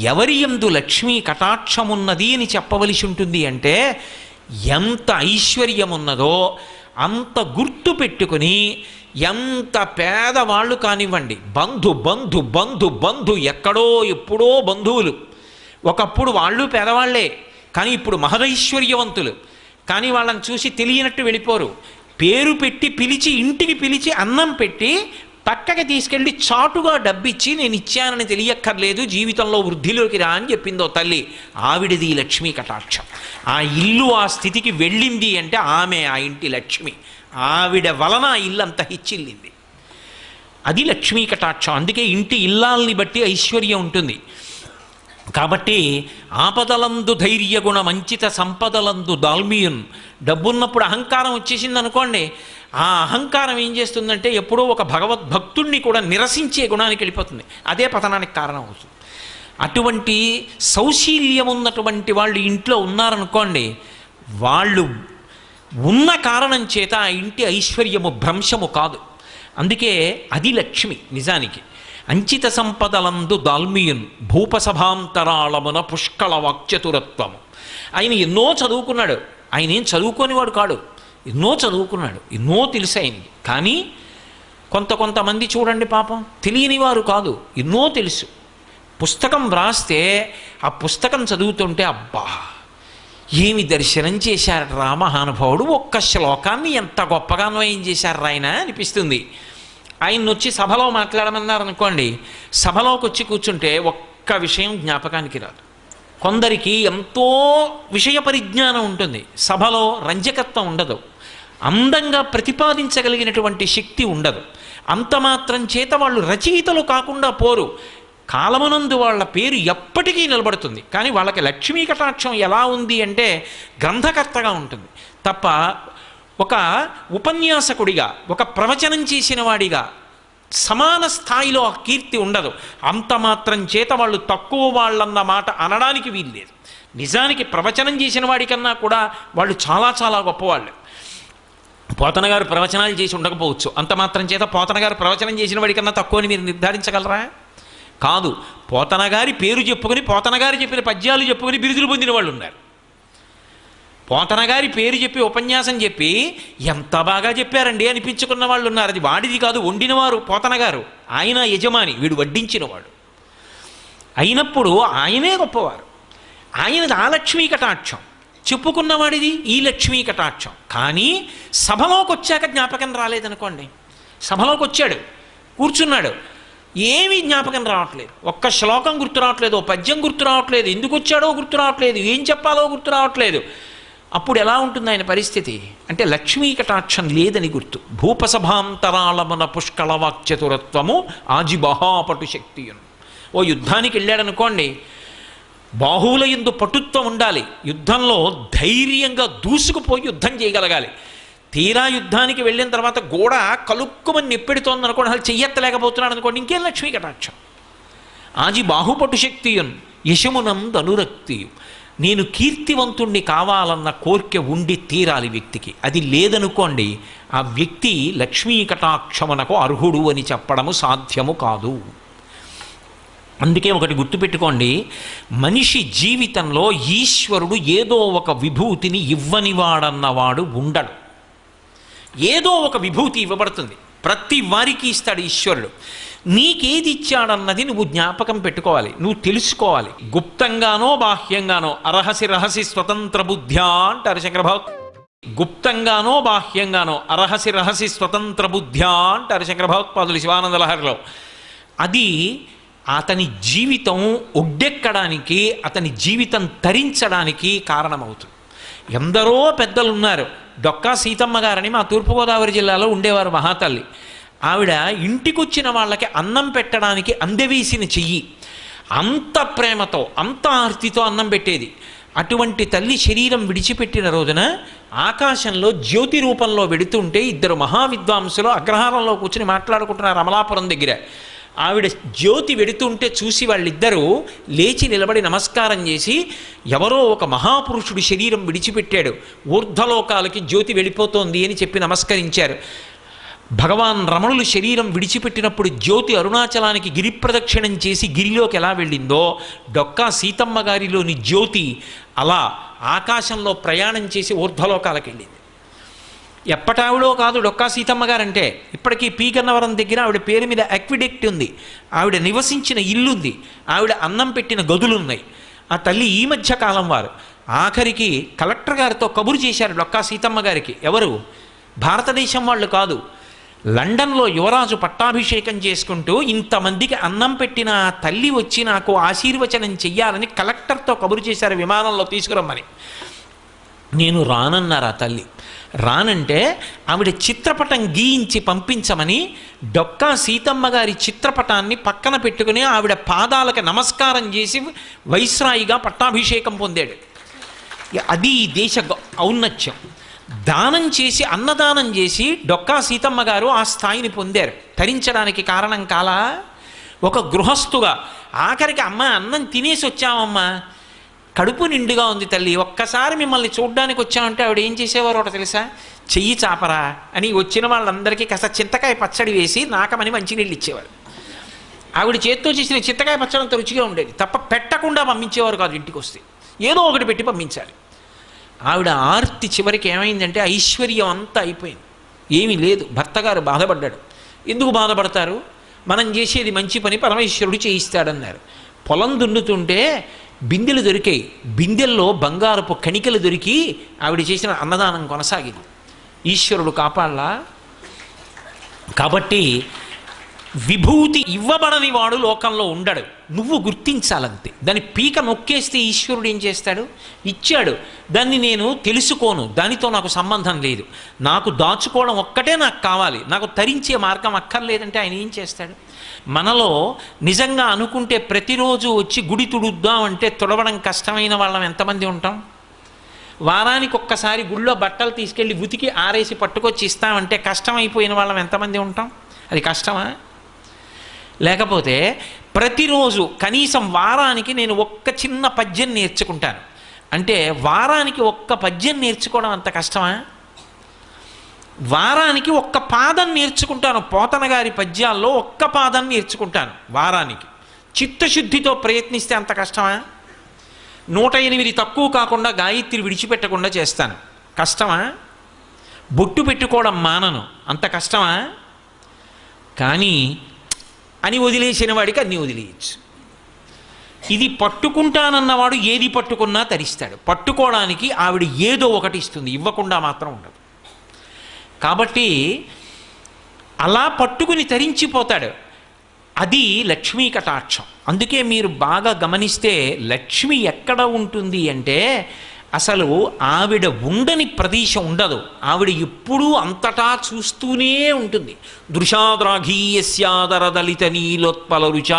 ఎవరి యందు లక్ష్మీ కటాక్షమున్నది అని చెప్పవలసి ఉంటుంది అంటే, ఎంత ఐశ్వర్యం ఉన్నదో అంత గుర్తు పెట్టుకుని, ఎంత పేదవాళ్ళు కానివ్వండి, బంధు బంధు బంధు బంధు ఎక్కడో ఎప్పుడో బంధువులు, ఒకప్పుడు వాళ్ళు పేదవాళ్లే కానీ ఇప్పుడు మహదైశ్వర్యవంతులు, కానీ వాళ్ళని చూసి తెలియనట్టు వెళ్ళిపోరు. పేరు పెట్టి పిలిచి, ఇంటికి పిలిచి అన్నం పెట్టి పక్కకి తీసుకెళ్ళి చాటుగా డబ్బిచ్చి నేను ఇచ్చానని తెలియక్కర్లేదు, జీవితంలో వృద్ధిలోకి రా అని చెప్పిందో తల్లి. ఆవిడది లక్ష్మీ కటాక్షం. ఆ ఇల్లు ఆ స్థితికి వెళ్ళింది అంటే ఆమె ఆ ఇంటి లక్ష్మి, ఆవిడ వలన ఆ ఇల్లు అంత హెచ్చిల్లింది. అది లక్ష్మీ కటాక్షం. అందుకే ఇంటి ఇల్లాల్ని బట్టి ఐశ్వర్యం ఉంటుంది. కాబట్టి ఆపదలందు ధైర్యగుణ మంచిత సంపదలందు దాల్మియున్, డబ్బున్నప్పుడు అహంకారం వచ్చేసింది అనుకోండి, ఆ అహంకారం ఏం చేస్తుందంటే ఎప్పుడో ఒక భగవద్భక్తుణ్ణి కూడా నిరసించే గుణానికి వెళ్ళిపోతుంది. అదే పతనానికి కారణం అవుతుంది. అటువంటి సౌశీల్యం ఉన్నటువంటి వాళ్ళు ఇంట్లో ఉన్నారనుకోండి, వాళ్ళు ఉన్న కారణం చేత ఆ ఇంటి ఐశ్వర్యము భ్రంశము కాదు. అందుకే అది లక్ష్మి నిజానికి. అంచిత సంపదలందు దాల్మియున్ భూపసభాంతరాళమున పుష్కళ వాక్చతురత్వము. ఆయన ఎన్నో చదువుకున్నాడు, ఆయన ఏం చదువుకోనివాడు కాడు, ఎన్నో చదువుకున్నాడు, ఎన్నో తెలుసు ఆయనకి. కానీ కొంతమంది చూడండి పాపం తెలియని వారు కాదు, ఎన్నో తెలుసు. పుస్తకం వ్రాస్తే ఆ పుస్తకం చదువుతుంటే అబ్బా ఏమి దర్శనం చేశారు రా మహానుభావుడు, ఒక్క శ్లోకాన్ని ఎంత గొప్పగా అన్వయం చేశారు ఆయన అనిపిస్తుంది. ఆయన్ని వచ్చి సభలో మాట్లాడమన్నారనుకోండి, సభలోకి వచ్చి కూర్చుంటే ఒక్క విషయం జ్ఞాపకానికి రాదు. కొందరికి ఎంతో విషయ పరిజ్ఞానం ఉంటుంది, సభలో రంజకత్వం ఉండదు, అందంగా ప్రతిపాదించగలిగినటువంటి శక్తి ఉండదు. అంత మాత్రం చేత వాళ్ళు రచయితలు కాకుండా పోరు. కాలమునందు వాళ్ళ పేరు ఎప్పటికీ నిలబడుతుంది. కానీ వాళ్ళకి లక్ష్మీ కటాక్షం ఎలా ఉంది అంటే గ్రంథకర్తగా ఉంటుంది తప్ప ఒక ఉపన్యాసకుడిగా, ఒక ప్రవచనం చేసిన వాడిగా సమాన స్థాయిలో ఆ కీర్తి ఉండదు. అంత మాత్రం చేత వాళ్ళు తక్కువ వాళ్ళన్న మాట అనడానికి వీల్లేదు. నిజానికి ప్రవచనం చేసిన వాడికన్నా కూడా వాళ్ళు చాలా చాలా గొప్పవాళ్ళు. పోతన గారు ప్రవచనాలు చేసి ఉండకపోవచ్చు, అంత మాత్రం చేత పోతన గారు ప్రవచనం చేసిన వాడికన్నా తక్కువ అని మీరు నిర్ధారించగలరా? కాదు. పోతన గారి పేరు చెప్పుకొని, పోతన గారు చెప్పిన పద్యాలు చెప్పుకొని బిరుదులు పొందిన వాళ్ళు ఉన్నారు. పోతన గారి పేరు చెప్పి ఉపన్యాసం చెప్పి ఎంత బాగా చెప్పారండి అనిపించుకున్న వాళ్ళు ఉన్నారు. అది వాడిది కాదు, వండినవారు పోతన గారు, ఆయన యజమాని, వీడు వడ్డించినవాడు. అయినప్పుడు ఆయనే గొప్పవారు. ఆయనది ఆ లక్ష్మీ కటాక్షం, చెప్పుకున్నవాడిది ఈ లక్ష్మీ కటాక్షం. కానీ సభలోకి వచ్చాక జ్ఞాపకం రాలేదనుకోండి, సభలోకి వచ్చాడు, కూర్చున్నాడు, ఏమీ జ్ఞాపకం రావట్లేదు, ఒక్క శ్లోకం గుర్తు రావట్లేదు, ఓ పద్యం గుర్తు రావట్లేదు, ఎందుకు వచ్చాడో గుర్తు రావట్లేదు, ఏం చెప్పాలో గుర్తు రావట్లేదు. అప్పుడు ఎలా ఉంటుంది ఆయన పరిస్థితి అంటే లక్ష్మీ కటాక్షం లేదని గుర్తు. భూపసభాంతరాళమున పుష్కళవాక్చతురత్వము ఆజిబహాపటు శక్తియును. ఓ యుద్ధానికి వెళ్ళాడనుకోండి, బాహువుల యందు పటుత్వం ఉండాలి, యుద్ధంలో ధైర్యంగా దూసుకుపోయి యుద్ధం చేయగలగాలి. తీరా యుద్ధానికి వెళ్ళిన తర్వాత గోడ కలుక్కుమని నిప్పెడుతోంది అనుకోండి, అసలు చెయ్యెత్తలేకపోతున్నాడు అనుకోండి, ఇంకేం లక్ష్మీ కటాక్షం. ఆజి బాహుపటు శక్తియున్ యశమునందు అనురక్తియు. నేను కీర్తివంతుణ్ణి కావాలన్న కోరిక ఉండి తీరాలి వ్యక్తికి. అది లేదనుకోండి, ఆ వ్యక్తి లక్ష్మీ కటాక్షమునకు అర్హుడు అని చెప్పడము సాధ్యము కాదు. అందుకే ఒకటి గుర్తుపెట్టుకోండి, మనిషి జీవితంలో ఈశ్వరుడు ఏదో ఒక విభూతిని ఇవ్వనివాడన్నవాడు ఉండడు. ఏదో ఒక విభూతి ఇవ్వబడుతుంది, ప్రతి వారికి ఇస్తాడు ఈశ్వరుడు. నీకేది ఇచ్చాడన్నది నువ్వు జ్ఞాపకం పెట్టుకోవాలి, నువ్వు తెలుసుకోవాలి. గుప్తంగానో బాహ్యంగానో అరహసి రహసి స్వతంత్ర బుద్ధ్యా అంటారు శంకర భగవత్. గుప్తంగానో బాహ్యంగానో అరహసి రహసి స్వతంత్ర బుద్ధ్యా అంటారు శంకర భగవత్పాదులు శివానంద లహరిలో. అది అతని జీవితం ఒడ్డెక్కడానికి, అతని జీవితం తరించడానికి కారణమవుతుంది. ఎందరో పెద్దలు ఉన్నారు. డొక్కా సీతమ్మ గారని మా తూర్పుగోదావరి జిల్లాలో ఉండేవారు మహాతల్లి. ఆవిడ ఇంటికొచ్చిన వాళ్ళకి అన్నం పెట్టడానికి అందవేసిన చెయ్యి, అంత ప్రేమతో అంత ఆర్తితో అన్నం పెట్టేది. అటువంటి తల్లి శరీరం విడిచిపెట్టిన రోజున ఆకాశంలో జ్యోతి రూపంలో వెడుతుంటే ఇద్దరు మహావిద్వాంసులు అగ్రహారంలో కూర్చుని మాట్లాడుకుంటున్నారు అమలాపురం దగ్గర. ఆవిడ జ్యోతి వెడుతుంటే చూసి వాళ్ళిద్దరూ లేచి నిలబడి నమస్కారం చేసి, ఎవరో ఒక మహాపురుషుడు శరీరం విడిచిపెట్టాడు, ఊర్ధ్వలోకాలకి జ్యోతి వెళ్ళిపోతోంది అని చెప్పి నమస్కరించారు. భగవాన్ రమణులు శరీరం విడిచిపెట్టినప్పుడు జ్యోతి అరుణాచలానికి గిరి ప్రదక్షిణం చేసి గిరిలోకి ఎలా వెళ్ళిందో, డొక్కా సీతమ్మ గారిలోని జ్యోతి అలా ఆకాశంలో ప్రయాణం చేసి ఊర్ధ్వలోకాలకు వెళ్ళింది. ఎప్పటావిడో కాదు డొక్కా సీతమ్మ గారంటే, ఇప్పటికీ పీగన్నవరం దగ్గర ఆవిడ పేరు మీద అక్విడెక్ట్ ఉంది, ఆవిడ నివసించిన ఇల్లుంది, ఆవిడ అన్నం పెట్టిన గదులున్నాయి. ఆ తల్లి ఈ మధ్య కాలం వారు ఆఖరికి కలెక్టర్ గారితో కబురు చేశారు డొక్కా సీతమ్మ గారికి. ఎవరు? భారతదేశం వాళ్ళు కాదు, లండన్లో యువరాజు పట్టాభిషేకం చేసుకుంటూ ఇంతమందికి అన్నం పెట్టిన తల్లి వచ్చి నాకు ఆశీర్వచనం చెయ్యాలని కలెక్టర్తో కబురు చేశారు విమానంలో తీసుకురమ్మని. నేను రానన్నారు ఆ తల్లి. రానంటే ఆవిడ చిత్రపటం గీయించి పంపించమని డొక్కా సీతమ్మ గారి చిత్రపటాన్ని పక్కన పెట్టుకుని ఆవిడ పాదాలకు నమస్కారం చేసి వైస్రాయిగా పట్టాభిషేకం పొందాడు. అది ఈ దేశ ఔన్నత్యం. దానం చేసి అన్నదానం చేసి డొక్కా సీతమ్మ గారు ఆ స్థాయిని పొందారు. తరించడానికి కారణం కాలా? ఒక గృహస్థుగా ఆఖరికి అమ్మ అన్నం తినేసి వచ్చామమ్మా, కడుపు నిండుగా ఉంది తల్లి, ఒక్కసారి మిమ్మల్ని చూడ్డానికి వచ్చామంటే ఆవిడ ఏం చేసేవారు ఒకటి తెలుసా? చెయ్యి చాపరా అని వచ్చిన వాళ్ళందరికీ కాస్త చింతకాయ పచ్చడి వేసి నాకమని మంచినీళ్ళు ఇచ్చేవారు. ఆవిడ చేత్తో చేసిన చింతకాయ పచ్చడి అంత రుచిగా ఉండేది, తప్ప పెట్టకుండా పంపించేవారు కాదు. ఇంటికి వస్తే ఏదో ఒకటి పెట్టి పంపించాలి. ఆవిడ ఆర్తి చివరికి ఏమైందంటే ఐశ్వర్యం అంతా అయిపోయింది, ఏమీ లేదు. భర్త గారు బాధపడ్డాడు. ఎందుకు బాధపడతారు? మనం చేసేది మంచి పని, పరమేశ్వరుడు చేయిస్తాడన్నారు. పొలం దున్నుతుంటే బిందెలు దొరికాయి, బిందెల్లో బంగారపు కణికలు దొరికి ఆవిడ చేసిన అన్నదానం కొనసాగింది. ఈశ్వరుడు కాపాడలా? కాబట్టి విభూతి ఇవ్వబడని వాడు లోకంలో ఉండడు, నువ్వు గుర్తించాలంతే. దాని పీక నొక్కేస్తే ఈశ్వరుడు ఏం చేస్తాడు? ఇచ్చాడు, దాన్ని నేను తెలుసుకోను, దానితో నాకు సంబంధం లేదు, నాకు దాచుకోవడం ఒక్కటే నాకు కావాలి, నాకు తరించే మార్గం అక్కర్లేదంటే ఆయన ఏం చేస్తాడు? మనలో నిజంగా అనుకుంటే ప్రతిరోజు వచ్చి గుడి తుడుద్దామంటే తుడవడం కష్టమైన వాళ్ళం ఎంతమంది ఉంటాం? వారానికి ఒక్కసారి గుళ్ళో బట్టలు తీసుకెళ్ళి ఉతికి ఆరేసి పట్టుకొచ్చి ఇస్తామంటే కష్టమైపోయిన వాళ్ళం ఎంతమంది ఉంటాం? అది కష్టమా? లేకపోతే ప్రతిరోజు కనీసం వారానికి నేను ఒక్క చిన్న పద్యం నేర్చుకుంటాను అంటే వారానికి ఒక్క పద్యం నేర్చుకోవడం అంత కష్టమా? వారానికి ఒక్క పాదం నేర్చుకుంటాను, పోతన గారి పద్యాల్లో ఒక్క పాదం నేర్చుకుంటాను వారానికి. చిత్తశుద్ధితో ప్రయత్నిస్తే అంత కష్టమా? 108 తక్కువ కాకుండా గాయత్రి విడిచిపెట్టకుండా చేస్తాను, కష్టమా? బొట్టు పెట్టుకోవడం మానను, అంత కష్టమా? కానీ అని వదిలేసిన వాడికి అన్నీ వదిలేయచ్చు. ఇది పట్టుకుంటానన్నవాడు ఏది పట్టుకున్నా తరిస్తాడు. పట్టుకోవడానికి ఆవిడ ఏదో ఒకటి ఇస్తుంది, ఇవ్వకుండా మాత్రం ఉండదు. కాబట్టి అలా పట్టుకుని తరించిపోతాడు. అది లక్ష్మీ కటాక్షం. అందుకే మీరు బాగా గమనిస్తే లక్ష్మి ఎక్కడ ఉంటుంది అంటే అసలు ఆవిడ ఉండని ప్రదేశం ఉండదు. ఆవిడ ఎప్పుడూ అంతటా చూస్తూనే ఉంటుంది. దృశాద్రాఘీయస్యాదరదలిత నీలోత్పల రుచ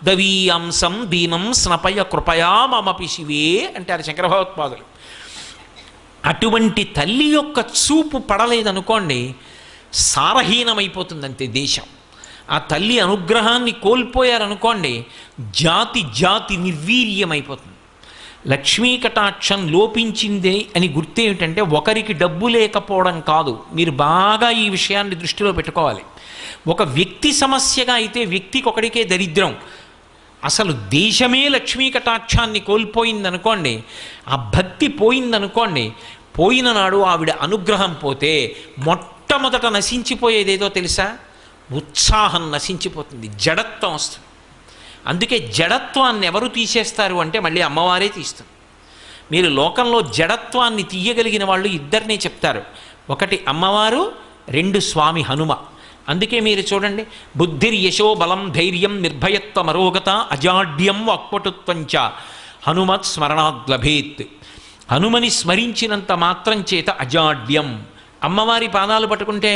దవీయాంసం దీనం స్నపయ కృపయా మమపి శివే అంటారు శంకర భగవత్పాదులు. అటువంటి తల్లి యొక్క చూపు పడలేదనుకోండి, సారహీనమైపోతుందంతే దేశం. ఆ తల్లి అనుగ్రహాన్ని కోల్పోయారనుకోండి, జాతి జాతి నిర్వీర్యమైపోతుంది. లక్ష్మీ కటాక్షం లోపించింది అని గుర్తేమిటంటే ఒకరికి డబ్బు లేకపోవడం కాదు. మీరు బాగా ఈ విషయాన్ని దృష్టిలో పెట్టుకోవాలి. ఒక వ్యక్తి సమస్యగా అయితే వ్యక్తికి ఒకడికే దరిద్రం. అసలు దేశమే లక్ష్మీ కటాక్షాన్ని కోల్పోయిందనుకోండి, ఆ భక్తి పోయిందనుకోండి, పోయిన నాడు ఆవిడ అనుగ్రహం పోతే మొట్టమొదట నశించిపోయేదేదో తెలుసా? ఉత్సాహం నశించిపోతుంది, జడత్వం వస్తుంది. అందుకే జడత్వాన్ని ఎవరు తీసేస్తారు అంటే మళ్ళీ అమ్మవారే తీస్తుంది. మీరు లోకంలో జడత్వాన్ని తీయగలిగిన వాళ్ళు ఇద్దరినే చెప్తారు. ఒకటి అమ్మవారు, రెండు స్వామి హనుమ. అందుకే మీరు చూడండి, బుద్ధిర్యశో బలం ధైర్యం నిర్భయత్వం అరోగత అజాడ్యం వాక్పటుత్వంచ హనుమత్ స్మరణాద్ లభేత్. హనుమని స్మరించినంత మాత్రం చేత అజాడ్యం. అమ్మవారి పాదాలు పట్టుకుంటే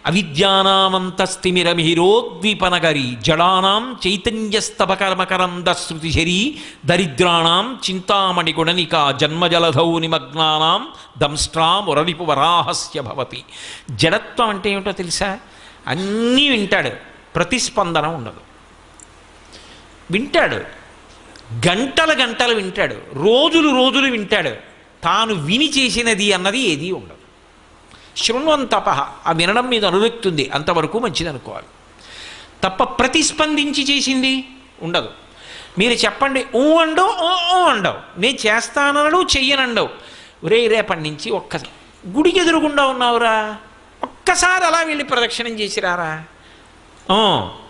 అవిద్యానామంతస్తిమిరమిహిరోద్వీపనగరి జడానాం చైతన్యస్తబకర్మకరంద శృతిశరీ దరిద్రాణం చింతామణి గుణనిక జన్మజలధౌ నిమగ్నానాం దంష్ట్రా మురరిపు వరాహస్య భవతి. జడత్వం అంటే ఏమిటో తెలుసా? అన్నీ వింటాడు, ప్రతిస్పందన ఉండదు. వింటాడు, గంటలు గంటలు వింటాడు, రోజులు రోజులు వింటాడు, తాను విని చేసినది అన్నది ఏదీ ఉండదు. శృణ్వంతప, ఆ వినడం మీద అనురక్తి ఉంది, అంతవరకు మంచిది అనుకోవాలి తప్ప ప్రతిస్పందించి చేసింది ఉండదు. మీరు చెప్పండి ఊ అండవు, ఓ అండవు, నేను చేస్తానడు చెయ్యనండవు. ఒరే రేపటి నుంచి ఒక్కసారి గుడికి ఎదురుగుండా ఉన్నావురా, ఒక్కసారి అలా వెళ్ళి ప్రదక్షిణం చేసిరారా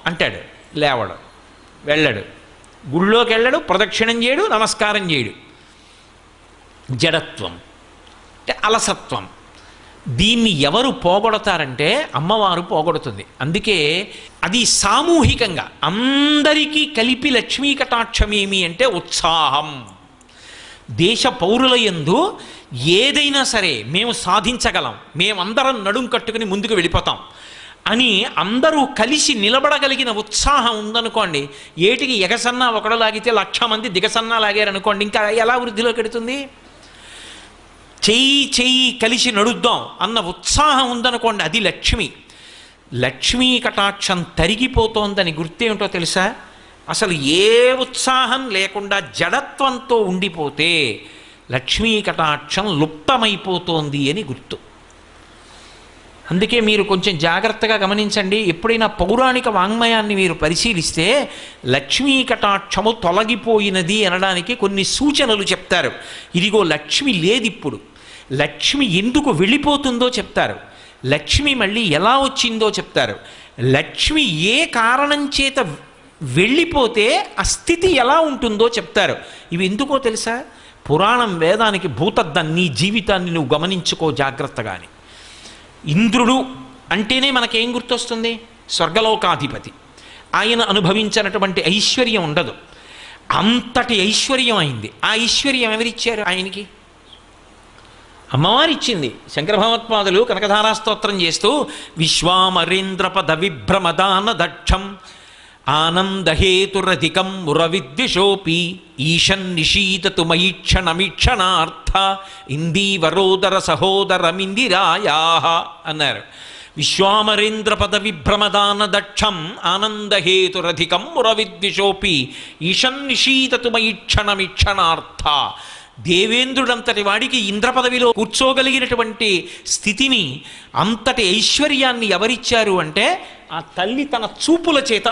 అంటాడు. లేవడు, వెళ్ళడు, గుళ్ళోకి వెళ్ళడు, ప్రదక్షిణం చేయడు, నమస్కారం చేయడు. జడత్వం అంటే అలసత్వం. దీన్ని ఎవరు పోగొడతారంటే అమ్మవారు పోగొడుతుంది. అందుకే అది సామూహికంగా అందరికీ కలిపి లక్ష్మీ కటాక్షం ఏమి అంటే ఉత్సాహం. దేశ పౌరుల యందు ఏదైనా సరే మేము సాధించగలం, మేమందరం నడుం కట్టుకుని ముందుకు వెళ్ళిపోతాం అని అందరూ కలిసి నిలబడగలిగిన ఉత్సాహం ఉందనుకోండి, ఏటికి ఎగసన్నా ఒకడు లాగితే 1,00,000 మంది దిగసన్నా లాగారనుకోండి, ఇంకా ఎలా వృద్ధిలోకి ఎడుతుంది? చెయ్యి చెయ్యి కలిసి నడుద్దాం అన్న ఉత్సాహం ఉందనుకోండి, అది లక్ష్మి. లక్ష్మీ కటాక్షం తరిగిపోతోందని గుర్తేమిటో తెలుసా? అసలు ఏ ఉత్సాహం లేకుండా జడత్వంతో ఉండిపోతే లక్ష్మీ కటాక్షం లుప్తమైపోతోంది అని గుర్తు. అందుకే మీరు కొంచెం జాగ్రత్తగా గమనించండి. ఎప్పుడైనా పౌరాణిక వాంగ్మయాన్ని మీరు పరిశీలిస్తే లక్ష్మీ కటాక్షము తొలగిపోయినది అనడానికి కొన్ని సూచనలు చెప్తారు. ఇదిగో లక్ష్మి లేదిప్పుడు, లక్ష్మి ఎందుకు వెళ్ళిపోతుందో చెప్తారు, లక్ష్మి మళ్ళీ ఎలా వచ్చిందో చెప్తారు, లక్ష్మి ఏ కారణం చేత వెళ్ళిపోతే ఆ స్థితి ఎలా ఉంటుందో చెప్తారు. ఇవి ఎందుకో తెలుసా? పురాణం వేదానికి భూతద్దం. నీ జీవితాన్ని నువ్వు గమనించుకో జాగ్రత్తగాని. ఇంద్రుడు అంటేనే మనకేం గుర్తొస్తుంది? స్వర్గలోకాధిపతి. ఆయన అనుభవించినటువంటి ఐశ్వర్యం ఉండదు, అంతటి ఐశ్వర్యం అయింది. ఆ ఐశ్వర్యం ఎవరిచ్చారు ఆయనకి? అమ్మవారిచ్చింది. శంకర భగవత్పాదులు కనకధారా స్తోత్రం చేస్తూ విశ్వామరేంద్రపద విభ్రమదాన దక్షం ఆనందహేతురధికం మురవిద్విషోపి ఈశన్ నిషీదతు మయీక్షణమీక్షణార్థ ఇందీవరోదర సహోదరమిందిరాయా అన్నారు. విశ్వామరేంద్ర పద విభ్రమదాన దక్షం ఆనందహేతురధికం మురవిద్విషోపి ఈశన్ నిషీదతు మయీక్షణమీక్షణార్థ. దేవేంద్రుడంతటి వాడికి ఇంద్ర పదవిలో కూర్చోగలిగినటువంటి స్థితిని, అంతటి ఐశ్వర్యాన్ని ఎవరిచ్చారు అంటే ఆ తల్లి తన చూపుల చేత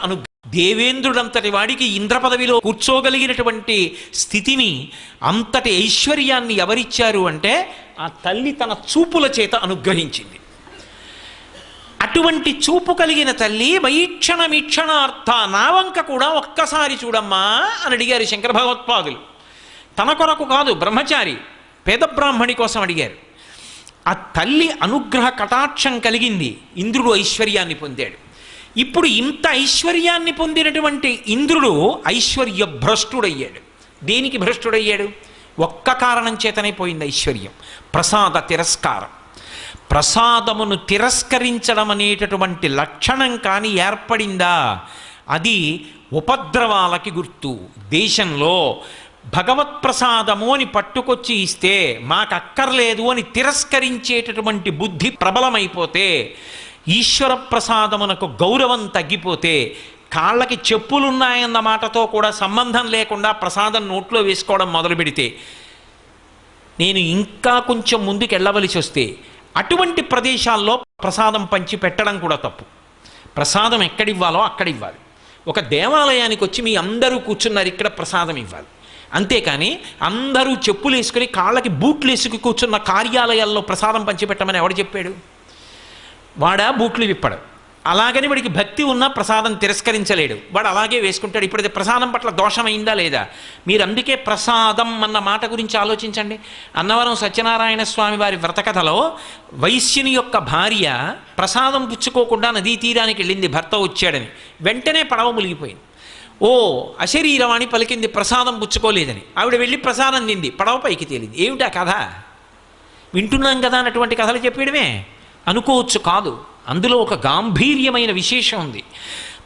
దేవేంద్రుడంతటి వాడికి ఇంద్ర పదవిలో కూర్చోగలిగినటువంటి స్థితిని, అంతటి ఐశ్వర్యాన్ని ఎవరిచ్చారు అంటే ఆ తల్లి తన చూపుల చేత అనుగ్రహించింది. అటువంటి చూపు కలిగిన తల్లి మయీక్షణమీక్షణార్థ, నా వంక కూడా ఒక్కసారి చూడమ్మా అని అడిగారు శంకర భగవత్పాదులు. తన కొరకు కాదు, బ్రహ్మచారి పేద బ్రాహ్మణి కోసం అడిగారు. ఆ తల్లి అనుగ్రహ కటాక్షం కలిగింది, ఇంద్రుడు ఐశ్వర్యాన్ని పొందాడు. ఇప్పుడు ఇంత ఐశ్వర్యాన్ని పొందినటువంటి ఇంద్రుడు ఐశ్వర్య భ్రష్టుడయ్యాడు. దేనికి భ్రష్టుడయ్యాడు? ఒక్క కారణం చేతనే పోయింది ఐశ్వర్యం, ప్రసాద తిరస్కారం. ప్రసాదమును తిరస్కరించడం అనేటటువంటి లక్షణం కానీ ఏర్పడిందా, అది ఉపద్రవాలకి గుర్తు. దేశంలో భగవత్ ప్రసాదము అని పట్టుకొచ్చి ఇస్తే మాకు అక్కర్లేదు అని తిరస్కరించేటటువంటి బుద్ధి ప్రబలమైపోతే, ఈశ్వర ప్రసాదమునకు గౌరవం తగ్గిపోతే, కాళ్ళకి చెప్పులున్నాయన్న మాటతో కూడా సంబంధం లేకుండా ప్రసాదం నోట్లో వేసుకోవడం మొదలు పెడితే, నేను ఇంకా కొంచెం ముందుకు వెళ్ళవలసి వస్తే అటువంటి ప్రదేశాల్లో ప్రసాదం పంచి పెట్టడం కూడా తప్పు. ప్రసాదం ఎక్కడివ్వాలో అక్కడ ఇవ్వాలి. ఒక దేవాలయానికి వచ్చి మీ అందరూ కూర్చున్నారు, ఇక్కడ ప్రసాదం ఇవ్వాలి. అంతేకాని అందరూ చెప్పులు వేసుకుని కాళ్ళకి బూట్లు వేసుకు కూర్చున్న కార్యాలయాల్లో ప్రసాదం పంచిపెట్టమని ఎవడు చెప్పాడు? వాడా బూట్లు విప్పడు. అలాగని వాడికి భక్తి ఉన్నా ప్రసాదం తిరస్కరించలేడు, వాడు అలాగే వేసుకుంటాడు. ఇప్పుడు అది ప్రసాదం పట్ల దోషమైందా లేదా? మీరు అందుకే ప్రసాదం అన్న మాట గురించి ఆలోచించండి. అన్నవరం సత్యనారాయణ స్వామి వారి వ్రతకథలో వైశ్యుని యొక్క భార్య ప్రసాదం పుచ్చుకోకుండా నదీ తీరానికి వెళ్ళింది, భర్త వచ్చాడని. వెంటనే పడవ మునిగిపోయింది. ఓ అశరీరవాణి పలికింది ప్రసాదం పుచ్చుకోలేదని. ఆవిడ వెళ్ళి ప్రసాదం తింది, పడవ పైకి తేలింది. ఏమిటా కథ? వింటున్నాం కదా అన్నటువంటి కథలు చెప్పేయడమే అనుకోవచ్చు. కాదు, అందులో ఒక గాంభీర్యమైన విశేషం ఉంది.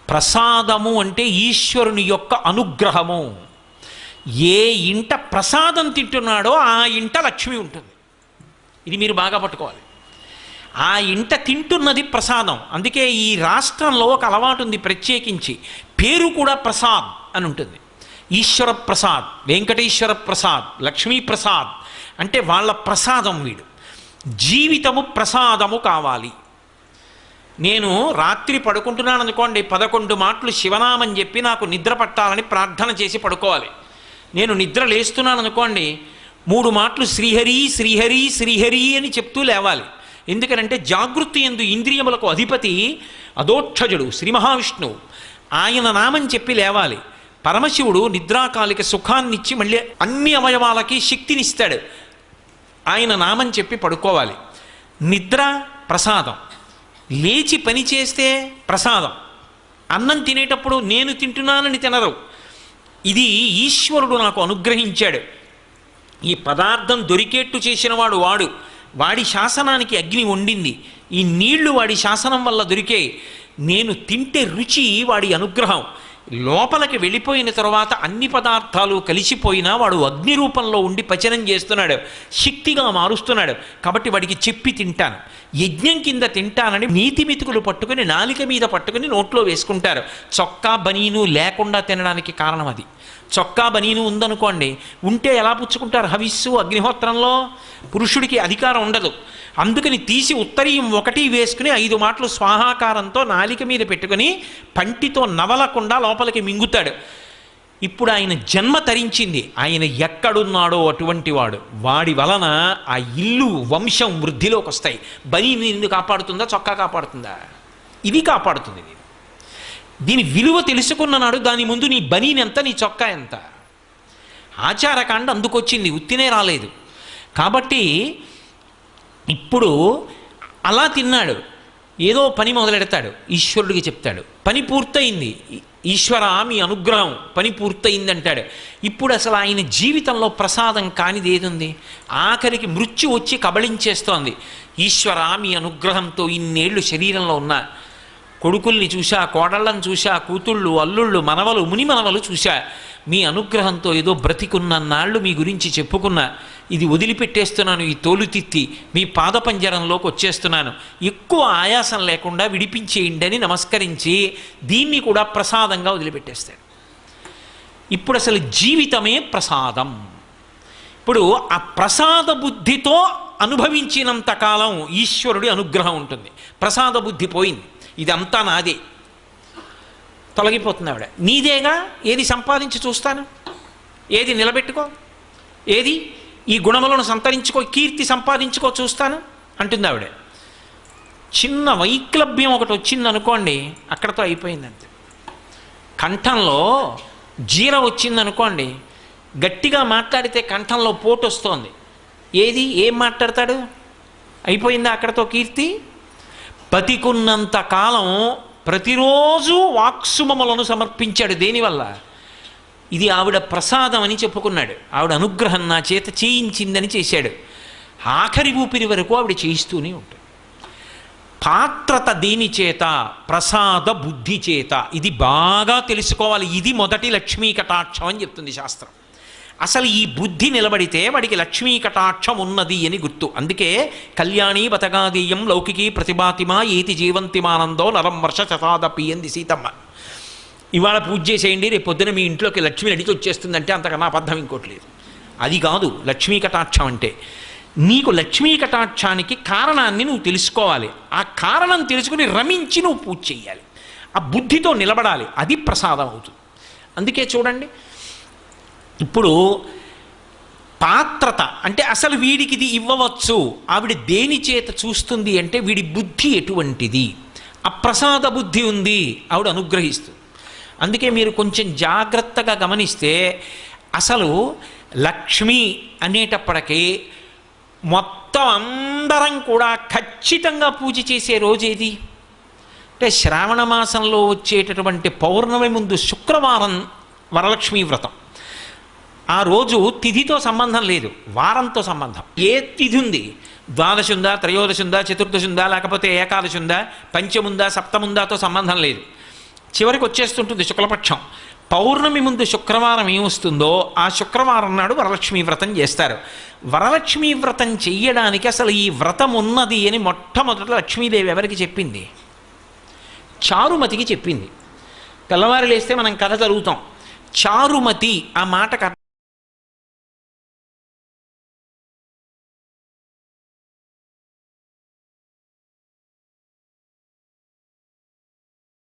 ప్రసాదము అంటే ఈశ్వరుని యొక్క అనుగ్రహము. ఏ ఇంట ప్రసాదం తింటున్నాడో ఆ ఇంట లక్ష్మి ఉంటుంది. ఇది మీరు బాగా పట్టుకోవాలి. ఆ ఇంట తింటున్నది ప్రసాదం. అందుకే ఈ రాష్ట్రంలో ఒక అలవాటు ఉంది, ప్రత్యేకించి పేరు కూడా ప్రసాద్ అని ఉంటుంది. ఈశ్వర ప్రసాద్, వెంకటేశ్వర ప్రసాద్, లక్ష్మీ ప్రసాద్ అంటే వాళ్ళ ప్రసాదం వీడు. జీవితము ప్రసాదము కావాలి. నేను రాత్రి పడుకుంటున్నాను అనుకోండి, 11 మాటలు శివనామం చెప్పి నాకు నిద్ర పట్టాలని ప్రార్థన చేసి పడుకోవాలి. నేను నిద్ర లేస్తున్నాను అనుకోండి, 3 మాటలు శ్రీహరి శ్రీహరి శ్రీహరి అని చెప్తూ లేవాలి. ఎందుకనంటే జాగృతి యందు ఇంద్రియములకు అధిపతి అదోక్షజుడు శ్రీ మహావిష్ణువు, ఆయన నామం చెప్పి లేవాలి. పరమశివుడు నిద్రాకాలిక సుఖాన్నిచ్చి మళ్ళీ అన్ని అవయవాలకి శక్తినిస్తాడు, ఆయన నామం చెప్పి పడుకోవాలి. నిద్ర ప్రసాదం, లేచి పని చేస్తే ప్రసాదం. అన్నం తినేటప్పుడు నేను తింటున్నానని తినరు, ఇది ఈశ్వరుడు నాకు అనుగ్రహించాడు. ఈ పదార్థం దొరికేట్టు చేసినవాడు వాడు, వాడి శాసనానికి అగ్ని వండింది, ఈ నీళ్లు వాడి శాసనం వల్ల దొరికే. నేను తింటే రుచి వాడి అనుగ్రహం. లోపలికి వెళ్ళిపోయిన తర్వాత అన్ని పదార్థాలు కలిసిపోయినా వాడు అగ్ని రూపంలో ఉండి పచనం చేస్తున్నాడు, శక్తిగా మారుస్తున్నాడు. కాబట్టి వాడికి చెప్పి తింటాను, యజ్ఞం కింద తింటానని నీతి మితుకులు పట్టుకుని నాలిక మీద పట్టుకుని నోట్లో వేసుకుంటారు. చొక్కా బనీను లేకుండా తినడానికి కారణం అది. చొక్కా బనీను ఉందనుకోండి, ఉంటే ఎలా పుచ్చుకుంటారు? హవిస్సు అగ్నిహోత్రంలో పురుషుడికి అధికారం ఉండదు. అందుకని తీసి ఉత్తరీయం 1 వేసుకుని 5 మాటలు స్వాహాకారంతో నాలిక మీద పెట్టుకుని పంటితో నవలకుండా లోపలికి మింగుతాడు. ఇప్పుడు ఆయన జన్మ తరించింది, ఆయన ఎక్కడున్నాడో అటువంటి వాడు, వాడి వలన ఆ ఇల్లు వంశం వృద్ధిలోకి వస్తాయి. బనీ నిన్ను కాపాడుతుందా, చొక్కా కాపాడుతుందా? ఇది కాపాడుతుంది. దీని విలువ తెలుసుకున్ననాడు దాని ముందు నీ బనీని ఎంత, నీ చొక్కా ఎంత. ఆచారకాండ అందుకొచ్చింది, ఉత్తినే రాలేదు. కాబట్టి ఇప్పుడు అలా తిన్నాడు, ఏదో పని మొదలెడతాడు, ఈశ్వరుడికి చెప్తాడు, పని పూర్తయింది, ఈశ్వర మీ అనుగ్రహం, పని పూర్తయింది అంటాడు. ఇప్పుడు అసలు ఆయన జీవితంలో ప్రసాదం కానిది ఏదుంది? ఆఖరికి మృత్యు వచ్చి కబళించేస్తోంది. ఈశ్వర మీ అనుగ్రహంతో ఇన్నేళ్ళు శరీరంలో ఉన్నా, కొడుకుల్ని చూశా, కోడళ్ళని చూశా, కూతుళ్ళు, అల్లుళ్ళు, మనవలు, ముని మనవలు చూశా, మీ అనుగ్రహంతో ఏదో బ్రతికున్నన్నాళ్ళు మీ గురించి చెప్పుకున్నా, ఇది వదిలిపెట్టేస్తున్నాను, ఈ తోలుతిత్తి మీ పాదపంజరంలోకి వచ్చేస్తున్నాను, ఎక్కువ ఆయాసం లేకుండా విడిపించేయండి అని నమస్కరించి దీన్ని కూడా ప్రసాదంగా వదిలిపెట్టేస్తాడు. ఇప్పుడు అసలు జీవితమే ప్రసాదం. ఇప్పుడు ఆ ప్రసాద బుద్ధితో అనుభవించినంత కాలం ఈశ్వరుడి అనుగ్రహం ఉంటుంది. ప్రసాద బుద్ధి పోయింది, ఇదంతా నాదే, తొలగిపోతుంది. ఆవిడ నీదేగా, ఏది సంపాదించి చూస్తాను, ఏది నిలబెట్టుకో, ఏది ఈ గుణములను సంతరించుకో, కీర్తి సంపాదించుకో చూస్తాను అంటుంది ఆవిడ. చిన్న వైక్లభ్యం ఒకటి వచ్చిందనుకోండి, అక్కడతో అయిపోయిందంతే. కంఠంలో జీర వచ్చిందనుకోండి, గట్టిగా మాట్లాడితే కంఠంలో పోటు వస్తోంది, ఏది ఏం మాట్లాడతాడు? అయిపోయిందా అక్కడతో కీర్తి? బతికున్నంత కాలం ప్రతిరోజు వాక్సుమములను సమర్పించాడు. దేనివల్ల? ఇది ఆవిడ ప్రసాదం అని చెప్పుకున్నాడు. ఆవిడ అనుగ్రహం నా చేత చేయించిందని చేశాడు. ఆఖరి ఊపిరి వరకు ఆవిడ చేయిస్తూనే ఉంటాడు. పాత్రత దేని చేత? ప్రసాద బుద్ధి చేత. ఇది బాగా తెలుసుకోవాలి. ఇది మొదటి లక్ష్మీ కటాక్షం అని చెప్తుంది శాస్త్రం. అసలు ఈ బుద్ధి నిలబడితే వాడికి లక్ష్మీ కటాక్షం ఉన్నది అని గుర్తు. అందుకే కళ్యాణి బతగాదీయం లౌకికీ ప్రతిభాతిమా ఏతి జీవంతిమానందో నరం వర్ష శతాదపి అంది సీతమ్మ. ఇవాళ పూజ చేసేయండి, రేపు పొద్దున మీ ఇంట్లోకి లక్ష్మి నడిచి వచ్చేస్తుందంటే అంతకన్నా అబద్ధం ఇంకోటి లేదు. అది కాదు లక్ష్మీ కటాక్షం అంటే. నీకు లక్ష్మీ కటాక్షానికి కారణాన్ని నువ్వు తెలుసుకోవాలి. ఆ కారణం తెలుసుకుని రమించి నువ్వు పూజ చేయాలి. ఆ బుద్ధితో నిలబడాలి. అది ప్రసాదం అవుతుంది. అందుకే చూడండి, ఇప్పుడు పాత్రత అంటే అసలు వీడికి ఇది ఇవ్వవచ్చు. ఆవిడ దేని చేత చూస్తుంది అంటే వీడి బుద్ధి ఎటువంటిది. అప్రసాద బుద్ధి ఉంది, ఆవిడ అనుగ్రహిస్తుంది. అందుకే మీరు కొంచెం జాగ్రత్తగా గమనిస్తే అసలు లక్ష్మి అనేటప్పటికీ మొత్తం అందరం కూడా ఖచ్చితంగా పూజ చేసే రోజేది అంటే శ్రావణ మాసంలో వచ్చేటటువంటి పౌర్ణమి ముందు శుక్రవారం వరలక్ష్మీ వ్రతం. ఆ రోజు తిథితో సంబంధం లేదు, వారంతో సంబంధం. ఏ తిథి ఉంది? ద్వాదశి ఉందా, త్రయోదశి ఉందా, చతుర్దశి ఉందా, లేకపోతే ఏకాదశి ఉందా, పంచముందా, సప్తముందాతో సంబంధం లేదు. చివరికి వచ్చేస్తుంటుంది శుక్లపక్షం. పౌర్ణమి ముందు శుక్రవారం ఏమొస్తుందో ఆ శుక్రవారం నాడు వరలక్ష్మీ వ్రతం చేస్తారు. వరలక్ష్మీ వ్రతం చెయ్యడానికి అసలు ఈ వ్రతం ఉన్నది అని మొట్టమొదట లక్ష్మీదేవి ఎవరికి చెప్పింది? చారుమతికి చెప్పింది. తెల్లవారు లేస్తే మనం కథ చదువుతాం. చారుమతి ఆ మాటకు